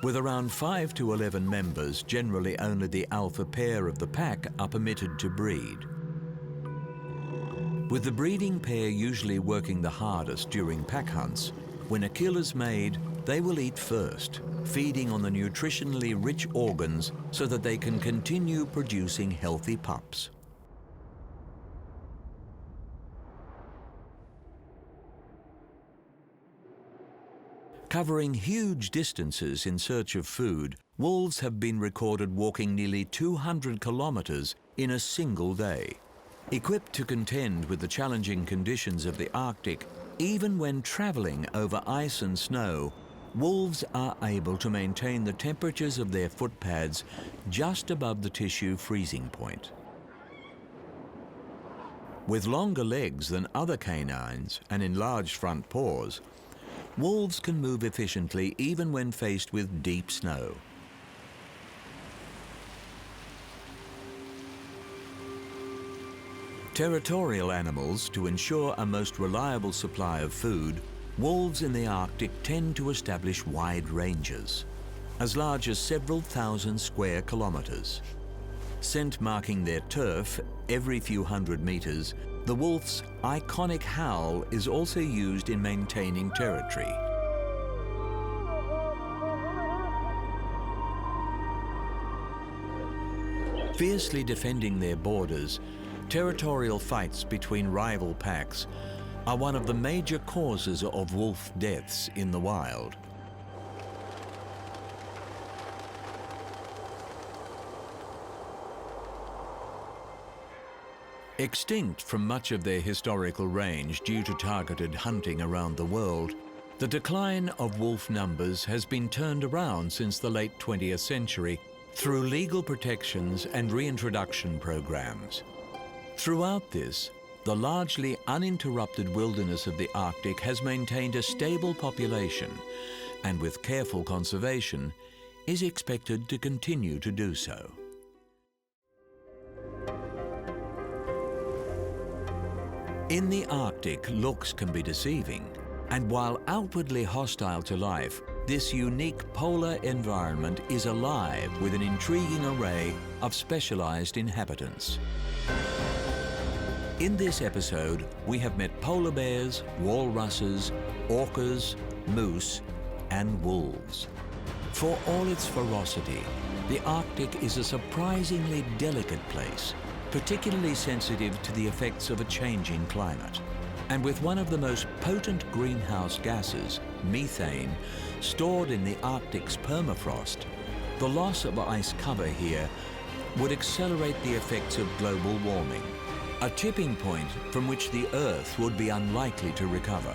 With around 5 to 11 members, generally only the alpha pair of the pack are permitted to breed. With the breeding pair usually working the hardest during pack hunts, when a kill is made, they will eat first, feeding on the nutritionally rich organs so that they can continue producing healthy pups. Covering huge distances in search of food, wolves have been recorded walking nearly 200 kilometers in a single day. Equipped to contend with the challenging conditions of the Arctic, even when traveling over ice and snow, wolves are able to maintain the temperatures of their footpads just above the tissue freezing point. With longer legs than other canines and enlarged front paws, wolves can move efficiently even when faced with deep snow. Territorial animals, to ensure a most reliable supply of food, wolves in the Arctic tend to establish wide ranges, as large as several thousand square kilometers. Scent marking their turf every few hundred meters, the wolf's iconic howl is also used in maintaining territory. Fiercely defending their borders, territorial fights between rival packs are one of the major causes of wolf deaths in the wild. Extinct from much of their historical range due to targeted hunting around the world, the decline of wolf numbers has been turned around since the late 20th century through legal protections and reintroduction programs. Throughout this, the largely uninterrupted wilderness of the Arctic has maintained a stable population and, with careful conservation, is expected to continue to do so. In the Arctic, looks can be deceiving, and while outwardly hostile to life, this unique polar environment is alive with an intriguing array of specialized inhabitants. In this episode, we have met polar bears, walruses, orcas, moose, and wolves. For all its ferocity, the Arctic is a surprisingly delicate place, particularly sensitive to the effects of a changing climate. And with one of the most potent greenhouse gases, methane, stored in the Arctic's permafrost, the loss of ice cover here would accelerate the effects of global warming, a tipping point from which the Earth would be unlikely to recover.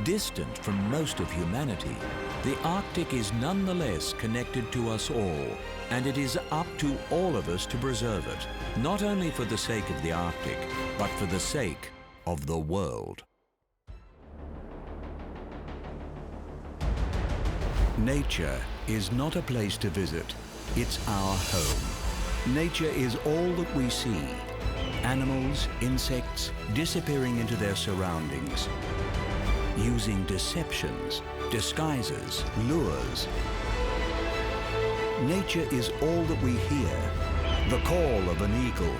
Distant from most of humanity, the Arctic is nonetheless connected to us all, and it is up to all of us to preserve it, not only for the sake of the Arctic, but for the sake of the world. Nature is not a place to visit, it's our home. Nature is all that we see. Animals, insects, disappearing into their surroundings, using deceptions, disguises, lures. Nature is all that we hear. The call of an eagle,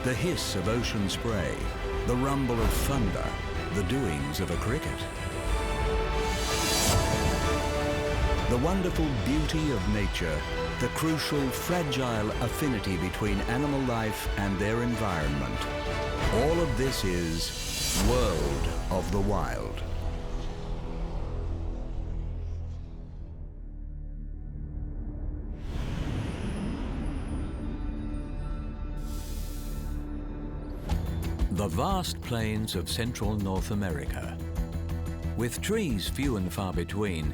the hiss of ocean spray, the rumble of thunder, the doings of a cricket. The wonderful beauty of nature, the crucial, fragile affinity between animal life and their environment. All of this is World of the Wild. The vast plains of central North America. With trees few and far between,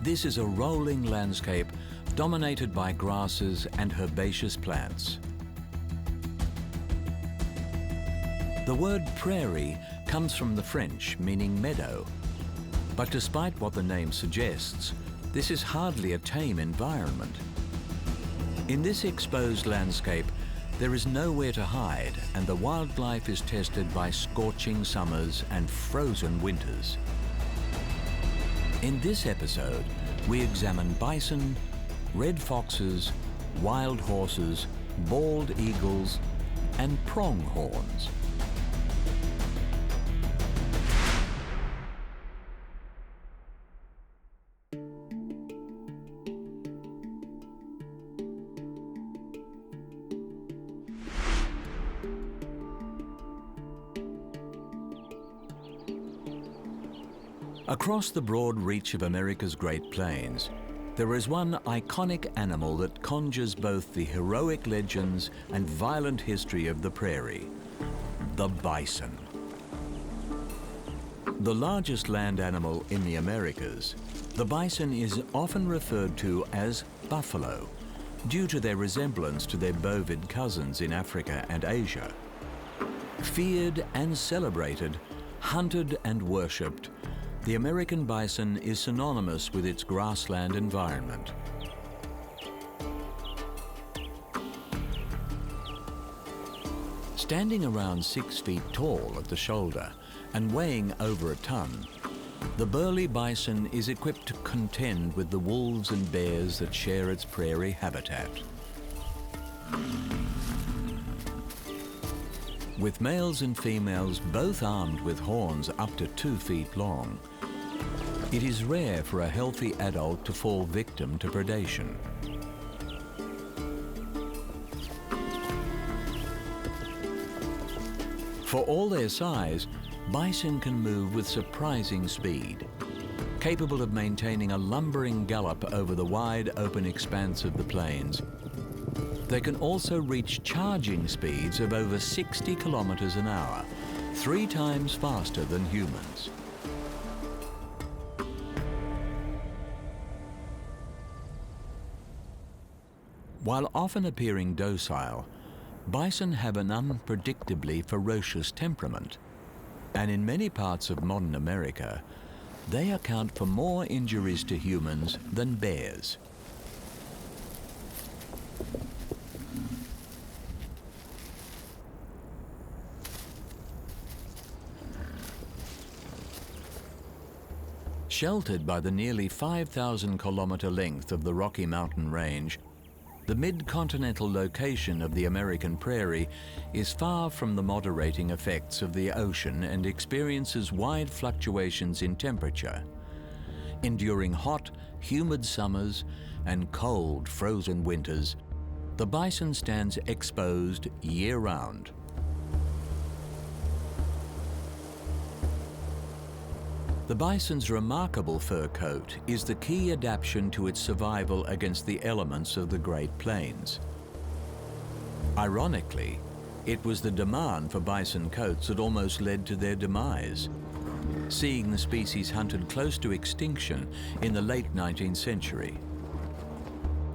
this is a rolling landscape dominated by grasses and herbaceous plants. The word prairie comes from the French, meaning meadow. But despite what the name suggests, this is hardly a tame environment. In this exposed landscape, there is nowhere to hide, and the wildlife is tested by scorching summers and frozen winters. In this episode, we examine bison, red foxes, wild horses, bald eagles, and pronghorns. Across the broad reach of America's Great Plains, there is one iconic animal that conjures both the heroic legends and violent history of the prairie: the bison. The largest land animal in the Americas, the bison is often referred to as buffalo, due to their resemblance to their bovid cousins in Africa and Asia. Feared and celebrated, hunted and worshipped, the American bison is synonymous with its grassland environment. Standing around 6 feet tall at the shoulder and weighing over a ton, the burly bison is equipped to contend with the wolves and bears that share its prairie habitat. With males and females both armed with horns up to 2 feet long, it is rare for a healthy adult to fall victim to predation. For all their size, bison can move with surprising speed, capable of maintaining a lumbering gallop over the wide open expanse of the plains, They can also reach charging speeds of over 60 kilometers an hour, 3 times faster than humans. While often appearing docile, bison have an unpredictably ferocious temperament, and in many parts of modern America, they account for more injuries to humans than bears. Sheltered by the nearly 5,000-kilometer length of the Rocky Mountain Range, the mid-continental location of the American prairie is far from the moderating effects of the ocean and experiences wide fluctuations in temperature. Enduring hot, humid summers and cold, frozen winters, the bison stands exposed year-round. The bison's remarkable fur coat is the key adaptation to its survival against the elements of the Great Plains. Ironically, it was the demand for bison coats that almost led to their demise, seeing the species hunted close to extinction in the late 19th century.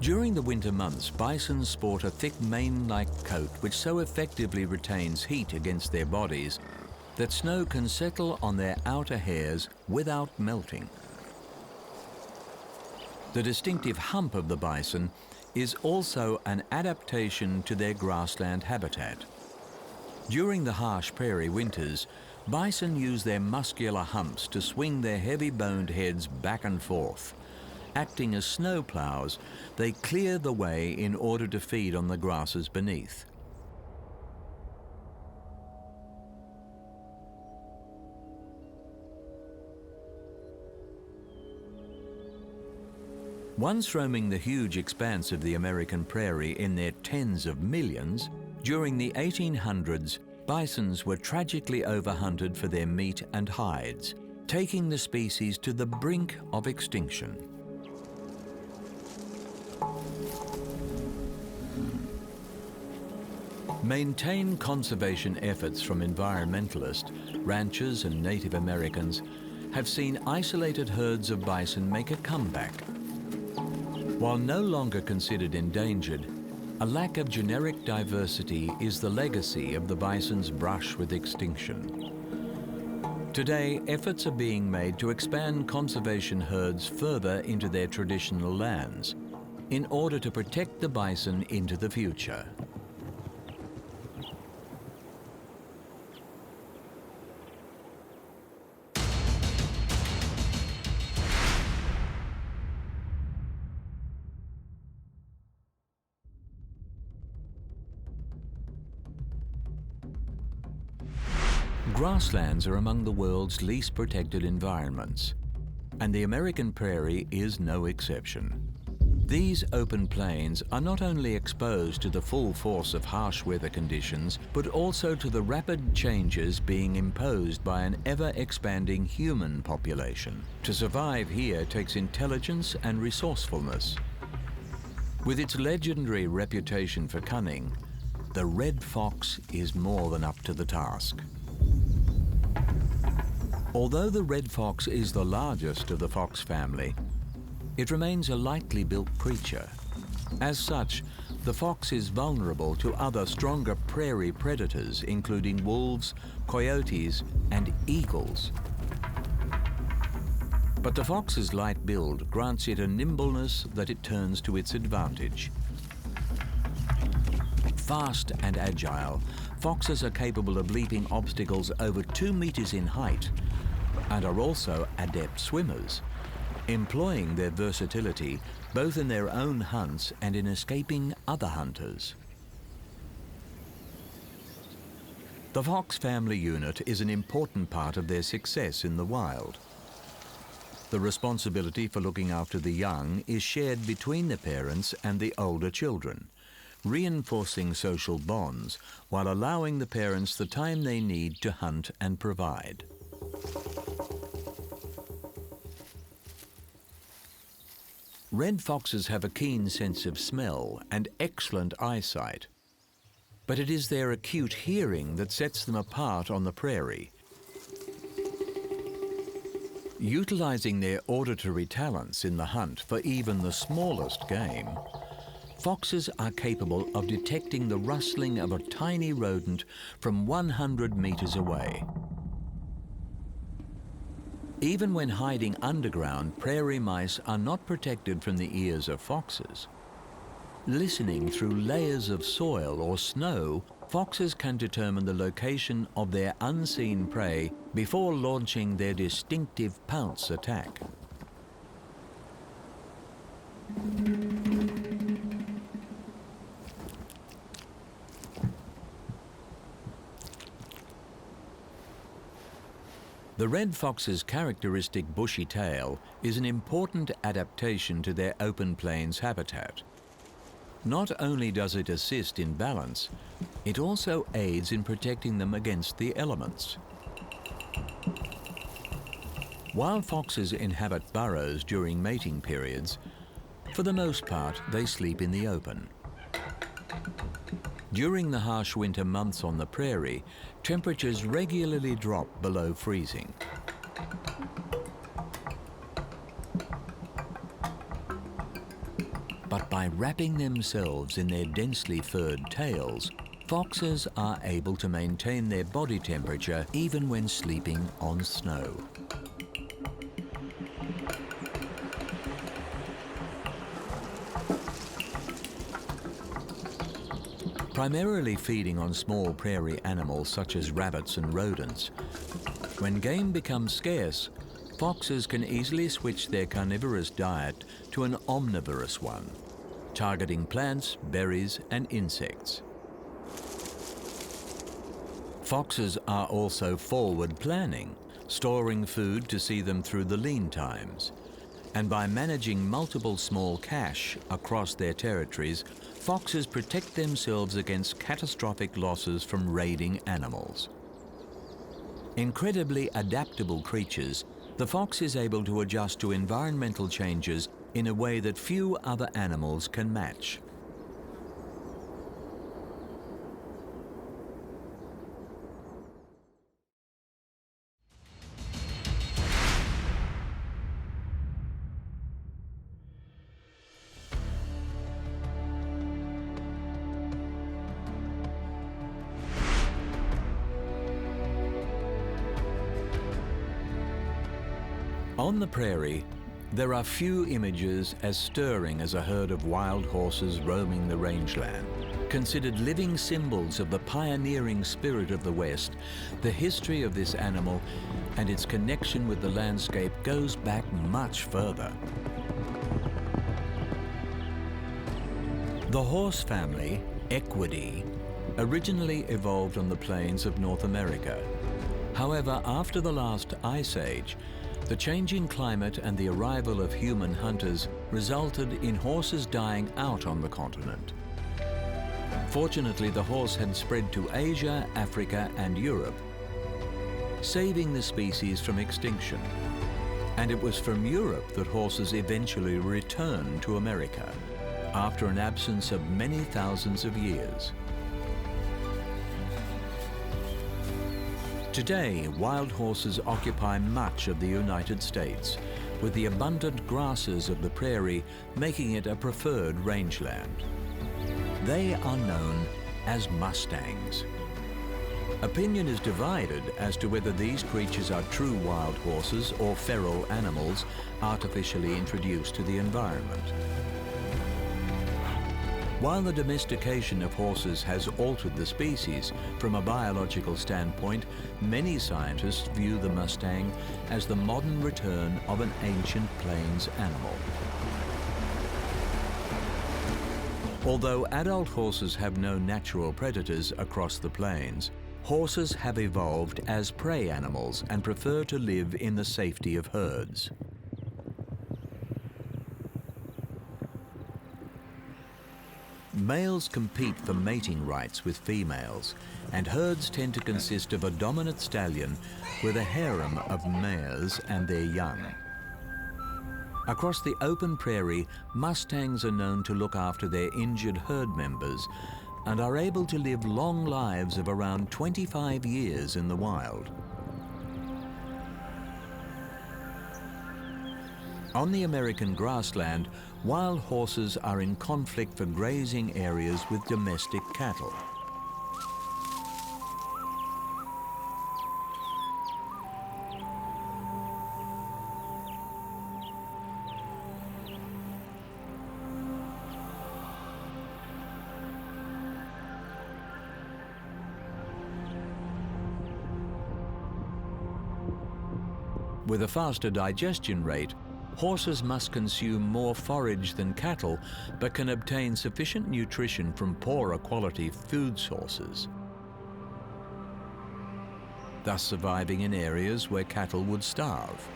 During the winter months, bison sport a thick mane-like coat which so effectively retains heat against their bodies that snow can settle on their outer hairs without melting. The distinctive hump of the bison is also an adaptation to their grassland habitat. During the harsh prairie winters, bison use their muscular humps to swing their heavy-boned heads back and forth. Acting as snow plows, they clear the way in order to feed on the grasses beneath. Once roaming the huge expanse of the American prairie in their tens of millions, during the 1800s, bisons were tragically overhunted for their meat and hides, taking the species to the brink of extinction. Maintained conservation efforts from environmentalists, ranchers, and Native Americans have seen isolated herds of bison make a comeback. While no longer considered endangered, a lack of generic diversity is the legacy of the bison's brush with extinction. Today, efforts are being made to expand conservation herds further into their traditional lands in order to protect the bison into the future. Grasslands are among the world's least protected environments, and the American prairie is no exception. These open plains are not only exposed to the full force of harsh weather conditions, but also to the rapid changes being imposed by an ever-expanding human population. To survive here takes intelligence and resourcefulness. With its legendary reputation for cunning, the red fox is more than up to the task. Although the red fox is the largest of the fox family, it remains a lightly built creature. As such, the fox is vulnerable to other stronger prairie predators, including wolves, coyotes, and eagles. But the fox's light build grants it a nimbleness that it turns to its advantage. Fast and agile, foxes are capable of leaping obstacles over 2 meters in height and are also adept swimmers, employing their versatility both in their own hunts and in escaping other hunters. The fox family unit is an important part of their success in the wild. The responsibility for looking after the young is shared between the parents and the older children, reinforcing social bonds while allowing the parents the time they need to hunt and provide. Red foxes have a keen sense of smell and excellent eyesight, but it is their acute hearing that sets them apart on the prairie. Utilizing their auditory talents in the hunt for even the smallest game, foxes are capable of detecting the rustling of a tiny rodent from 100 meters away. Even when hiding underground, prairie mice are not protected from the ears of foxes. Listening through layers of soil or snow, foxes can determine the location of their unseen prey before launching their distinctive pounce attack. The red fox's characteristic bushy tail is an important adaptation to their open plains habitat. Not only does it assist in balance, it also aids in protecting them against the elements. While foxes inhabit burrows during mating periods, for the most part they sleep in the open. During the harsh winter months on the prairie, temperatures regularly drop below freezing. But by wrapping themselves in their densely furred tails, foxes are able to maintain their body temperature even when sleeping on snow. Primarily feeding on small prairie animals such as rabbits and rodents, when game becomes scarce, foxes can easily switch their carnivorous diet to an omnivorous one, targeting plants, berries, and insects. Foxes are also forward planning, storing food to see them through the lean times. And by managing multiple small cache across their territories, foxes protect themselves against catastrophic losses from raiding animals. Incredibly adaptable creatures, the fox is able to adjust to environmental changes in a way that few other animals can match. On the prairie, there are few images as stirring as a herd of wild horses roaming the rangeland. Considered living symbols of the pioneering spirit of the West, the history of this animal and its connection with the landscape goes back much further. The horse family, Equidae, originally evolved on the plains of North America. However, after the last ice age, the changing climate and the arrival of human hunters resulted in horses dying out on the continent. Fortunately, the horse had spread to Asia, Africa, and Europe, saving the species from extinction. And it was from Europe that horses eventually returned to America, after an absence of many thousands of years. Today, wild horses occupy much of the United States, with the abundant grasses of the prairie making it a preferred rangeland. They are known as mustangs. Opinion is divided as to whether these creatures are true wild horses or feral animals artificially introduced to the environment. While the domestication of horses has altered the species, from a biological standpoint, many scientists view the mustang as the modern return of an ancient plains animal. Although adult horses have no natural predators across the plains, horses have evolved as prey animals and prefer to live in the safety of herds. Males compete for mating rights with females, and herds tend to consist of a dominant stallion with a harem of mares and their young. Across the open prairie, mustangs are known to look after their injured herd members and are able to live long lives of around 25 years in the wild. On the American grassland, wild horses are in conflict for grazing areas with domestic cattle. With a faster digestion rate, horses must consume more forage than cattle, but can obtain sufficient nutrition from poorer quality food sources, thus surviving in areas where cattle would starve.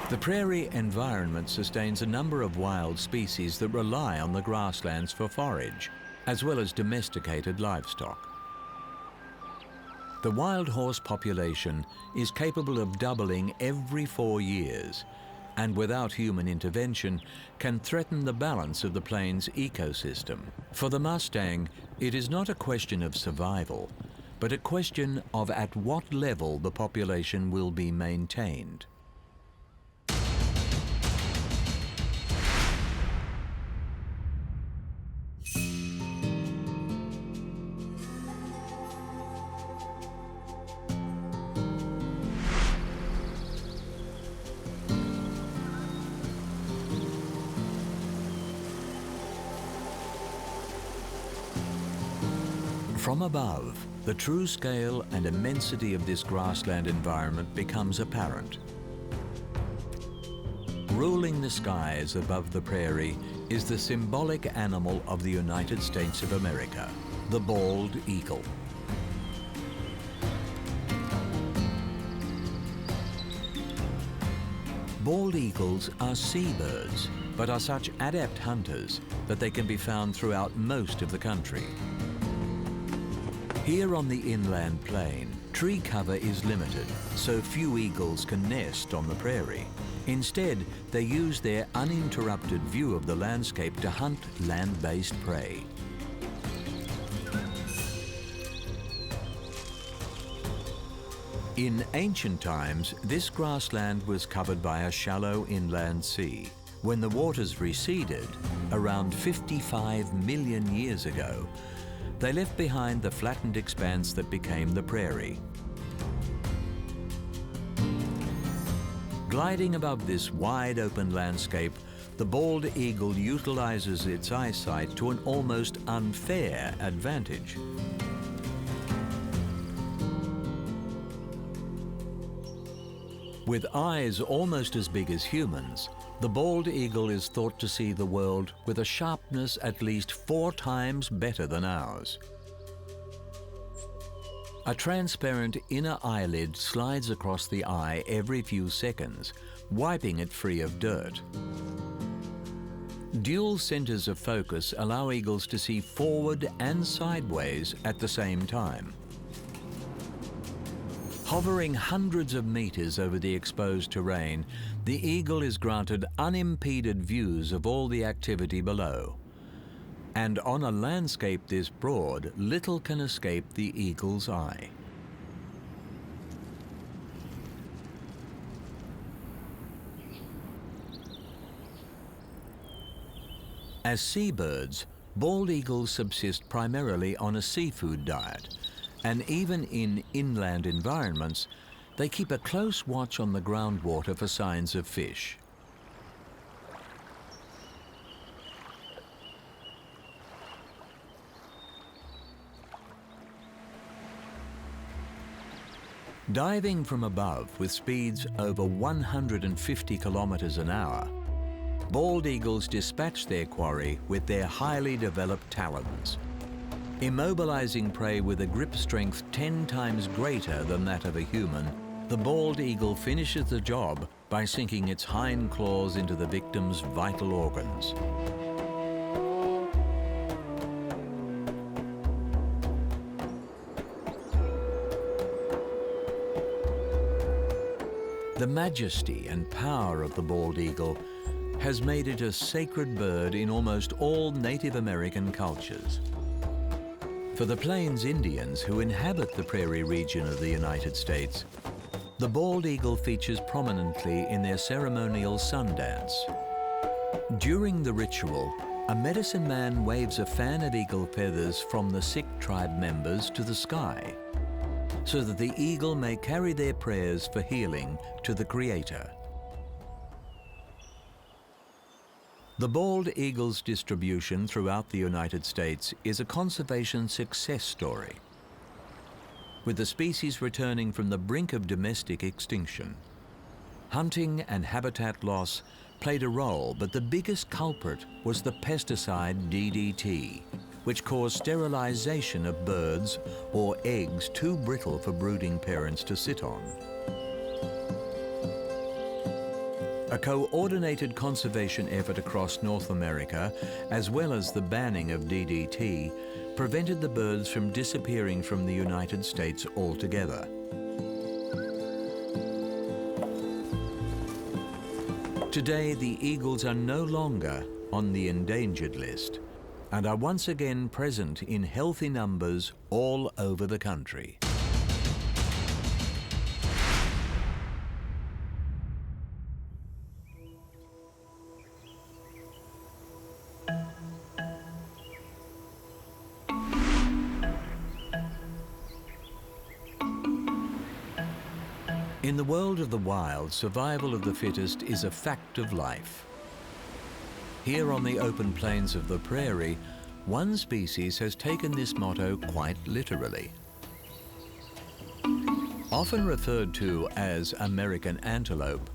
The prairie environment sustains a number of wild species that rely on the grasslands for forage, as well as domesticated livestock. The wild horse population is capable of doubling every 4 years, and without human intervention can threaten the balance of the plains ecosystem. For the mustang, it is not a question of survival, but a question of at what level the population will be maintained. From above, the true scale and immensity of this grassland environment becomes apparent. Ruling the skies above the prairie is the symbolic animal of the United States of America, the bald eagle. Bald eagles are seabirds, but are such adept hunters that they can be found throughout most of the country. Here on the inland plain, tree cover is limited, so few eagles can nest on the prairie. Instead, they use their uninterrupted view of the landscape to hunt land-based prey. In ancient times, this grassland was covered by a shallow inland sea. When the waters receded, around 55 million years ago, they left behind the flattened expanse that became the prairie. Gliding above this wide open landscape, the bald eagle utilizes its eyesight to an almost unfair advantage. With eyes almost as big as humans, the bald eagle is thought to see the world with a sharpness at least 4 times better than ours. A transparent inner eyelid slides across the eye every few seconds, wiping it free of dirt. Dual centers of focus allow eagles to see forward and sideways at the same time. Hovering hundreds of meters over the exposed terrain, the eagle is granted unimpeded views of all the activity below. And on a landscape this broad, little can escape the eagle's eye. As seabirds, bald eagles subsist primarily on a seafood diet, and even in inland environments, they keep a close watch on the groundwater for signs of fish. Diving from above with speeds over 150 kilometers an hour, bald eagles dispatch their quarry with their highly developed talons, immobilizing prey with a grip strength 10 times greater than that of a human. The bald eagle finishes the job by sinking its hind claws into the victim's vital organs. The majesty and power of the bald eagle has made it a sacred bird in almost all Native American cultures. For the Plains Indians who inhabit the prairie region of the United States, the bald eagle features prominently in their ceremonial Sundance. During the ritual, a medicine man waves a fan of eagle feathers from the sick tribe members to the sky, so that the eagle may carry their prayers for healing to the Creator. The bald eagle's distribution throughout the United States is a conservation success story, with the species returning from the brink of domestic extinction. Hunting and habitat loss played a role, but the biggest culprit was the pesticide DDT, which caused sterilization of birds or eggs too brittle for brooding parents to sit on. A coordinated conservation effort across North America, as well as the banning of DDT, prevented the birds from disappearing from the United States altogether. Today, the eagles are no longer on the endangered list and are once again present in healthy numbers all over the country. In the world of the wild, survival of the fittest is a fact of life. Here on the open plains of the prairie, one species has taken this motto quite literally. Often referred to as American antelope,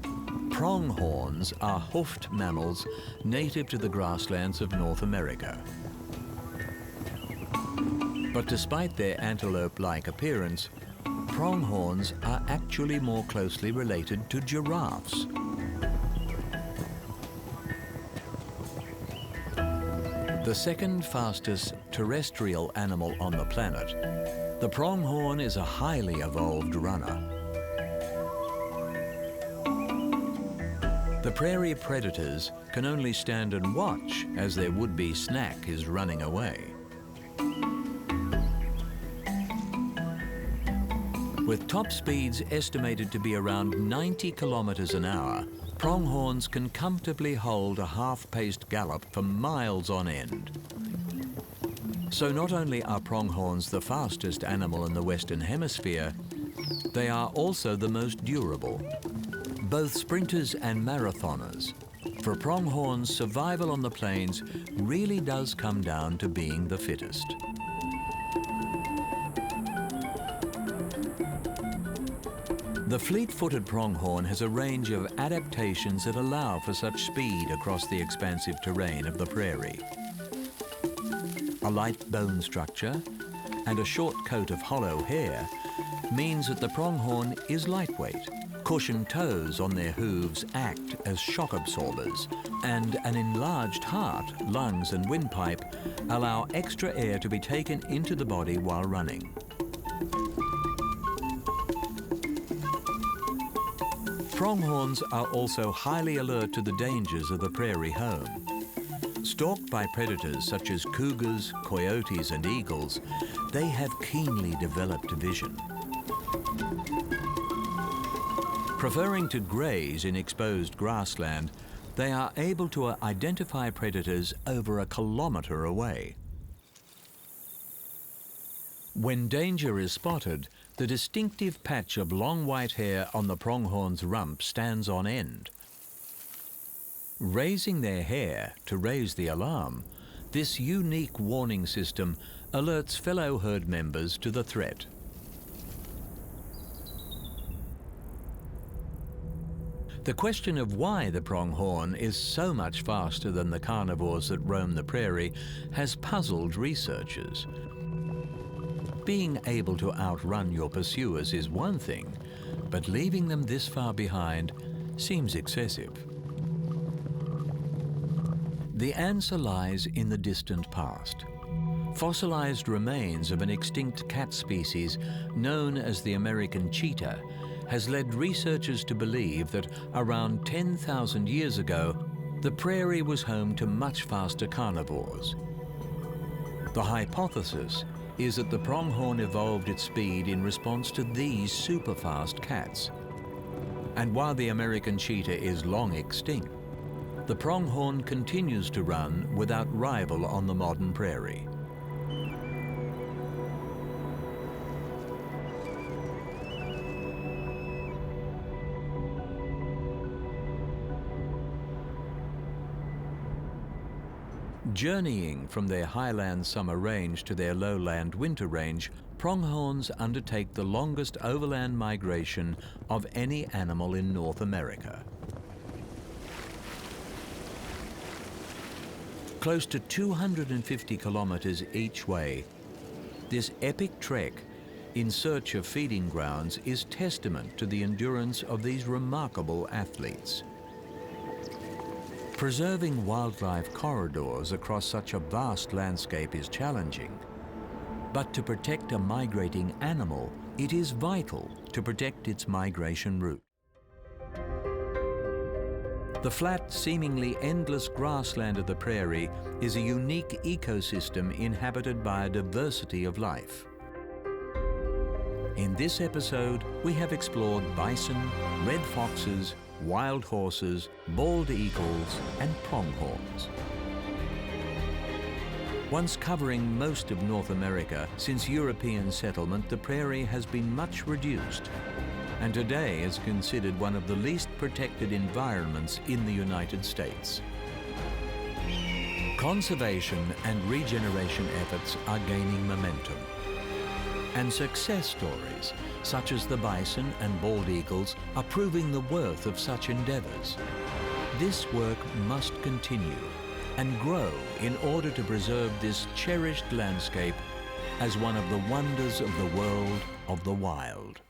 pronghorns are hoofed mammals native to the grasslands of North America. But despite their antelope-like appearance, pronghorns are actually more closely related to giraffes. The second fastest terrestrial animal on the planet, the pronghorn is a highly evolved runner. The prairie predators can only stand and watch as their would-be snack is running away. With top speeds estimated to be around 90 kilometers an hour, pronghorns can comfortably hold a half-paced gallop for miles on end. So not only are pronghorns the fastest animal in the Western Hemisphere, they are also the most durable. Both sprinters and marathoners. For pronghorns, survival on the plains really does come down to being the fittest. The fleet-footed pronghorn has a range of adaptations that allow for such speed across the expansive terrain of the prairie. A light bone structure and a short coat of hollow hair means that the pronghorn is lightweight. Cushioned toes on their hooves act as shock absorbers, and an enlarged heart, lungs and windpipe allow extra air to be taken into the body while running. Pronghorns are also highly alert to the dangers of the prairie home. Stalked by predators such as cougars, coyotes and eagles, they have keenly developed vision. Preferring to graze in exposed grassland, they are able to identify predators over a kilometer away. When danger is spotted, the distinctive patch of long white hair on the pronghorn's rump stands on end. Raising their hair to raise the alarm, this unique warning system alerts fellow herd members to the threat. The question of why the pronghorn is so much faster than the carnivores that roam the prairie has puzzled researchers. Being able to outrun your pursuers is one thing, but leaving them this far behind seems excessive. The answer lies in the distant past. Fossilized remains of an extinct cat species known as the American cheetah has led researchers to believe that around 10,000 years ago, the prairie was home to much faster carnivores. The hypothesis is that the pronghorn evolved its speed in response to these super-fast cats. And while the American cheetah is long extinct, the pronghorn continues to run without rival on the modern prairie. Journeying from their highland summer range to their lowland winter range, pronghorns undertake the longest overland migration of any animal in North America. Close to 250 kilometers each way, this epic trek in search of feeding grounds is testament to the endurance of these remarkable athletes. Preserving wildlife corridors across such a vast landscape is challenging, but to protect a migrating animal, it is vital to protect its migration route. The flat, seemingly endless grassland of the prairie is a unique ecosystem inhabited by a diversity of life. In this episode, we have explored bison, red foxes, wild horses, bald eagles, and pronghorns. Once covering most of North America, since European settlement, the prairie has been much reduced, and today is considered one of the least protected environments in the United States. Conservation and regeneration efforts are gaining momentum, and success stories, such as the bison and bald eagles, are proving the worth of such endeavors. This work must continue and grow in order to preserve this cherished landscape as one of the wonders of the world of the wild.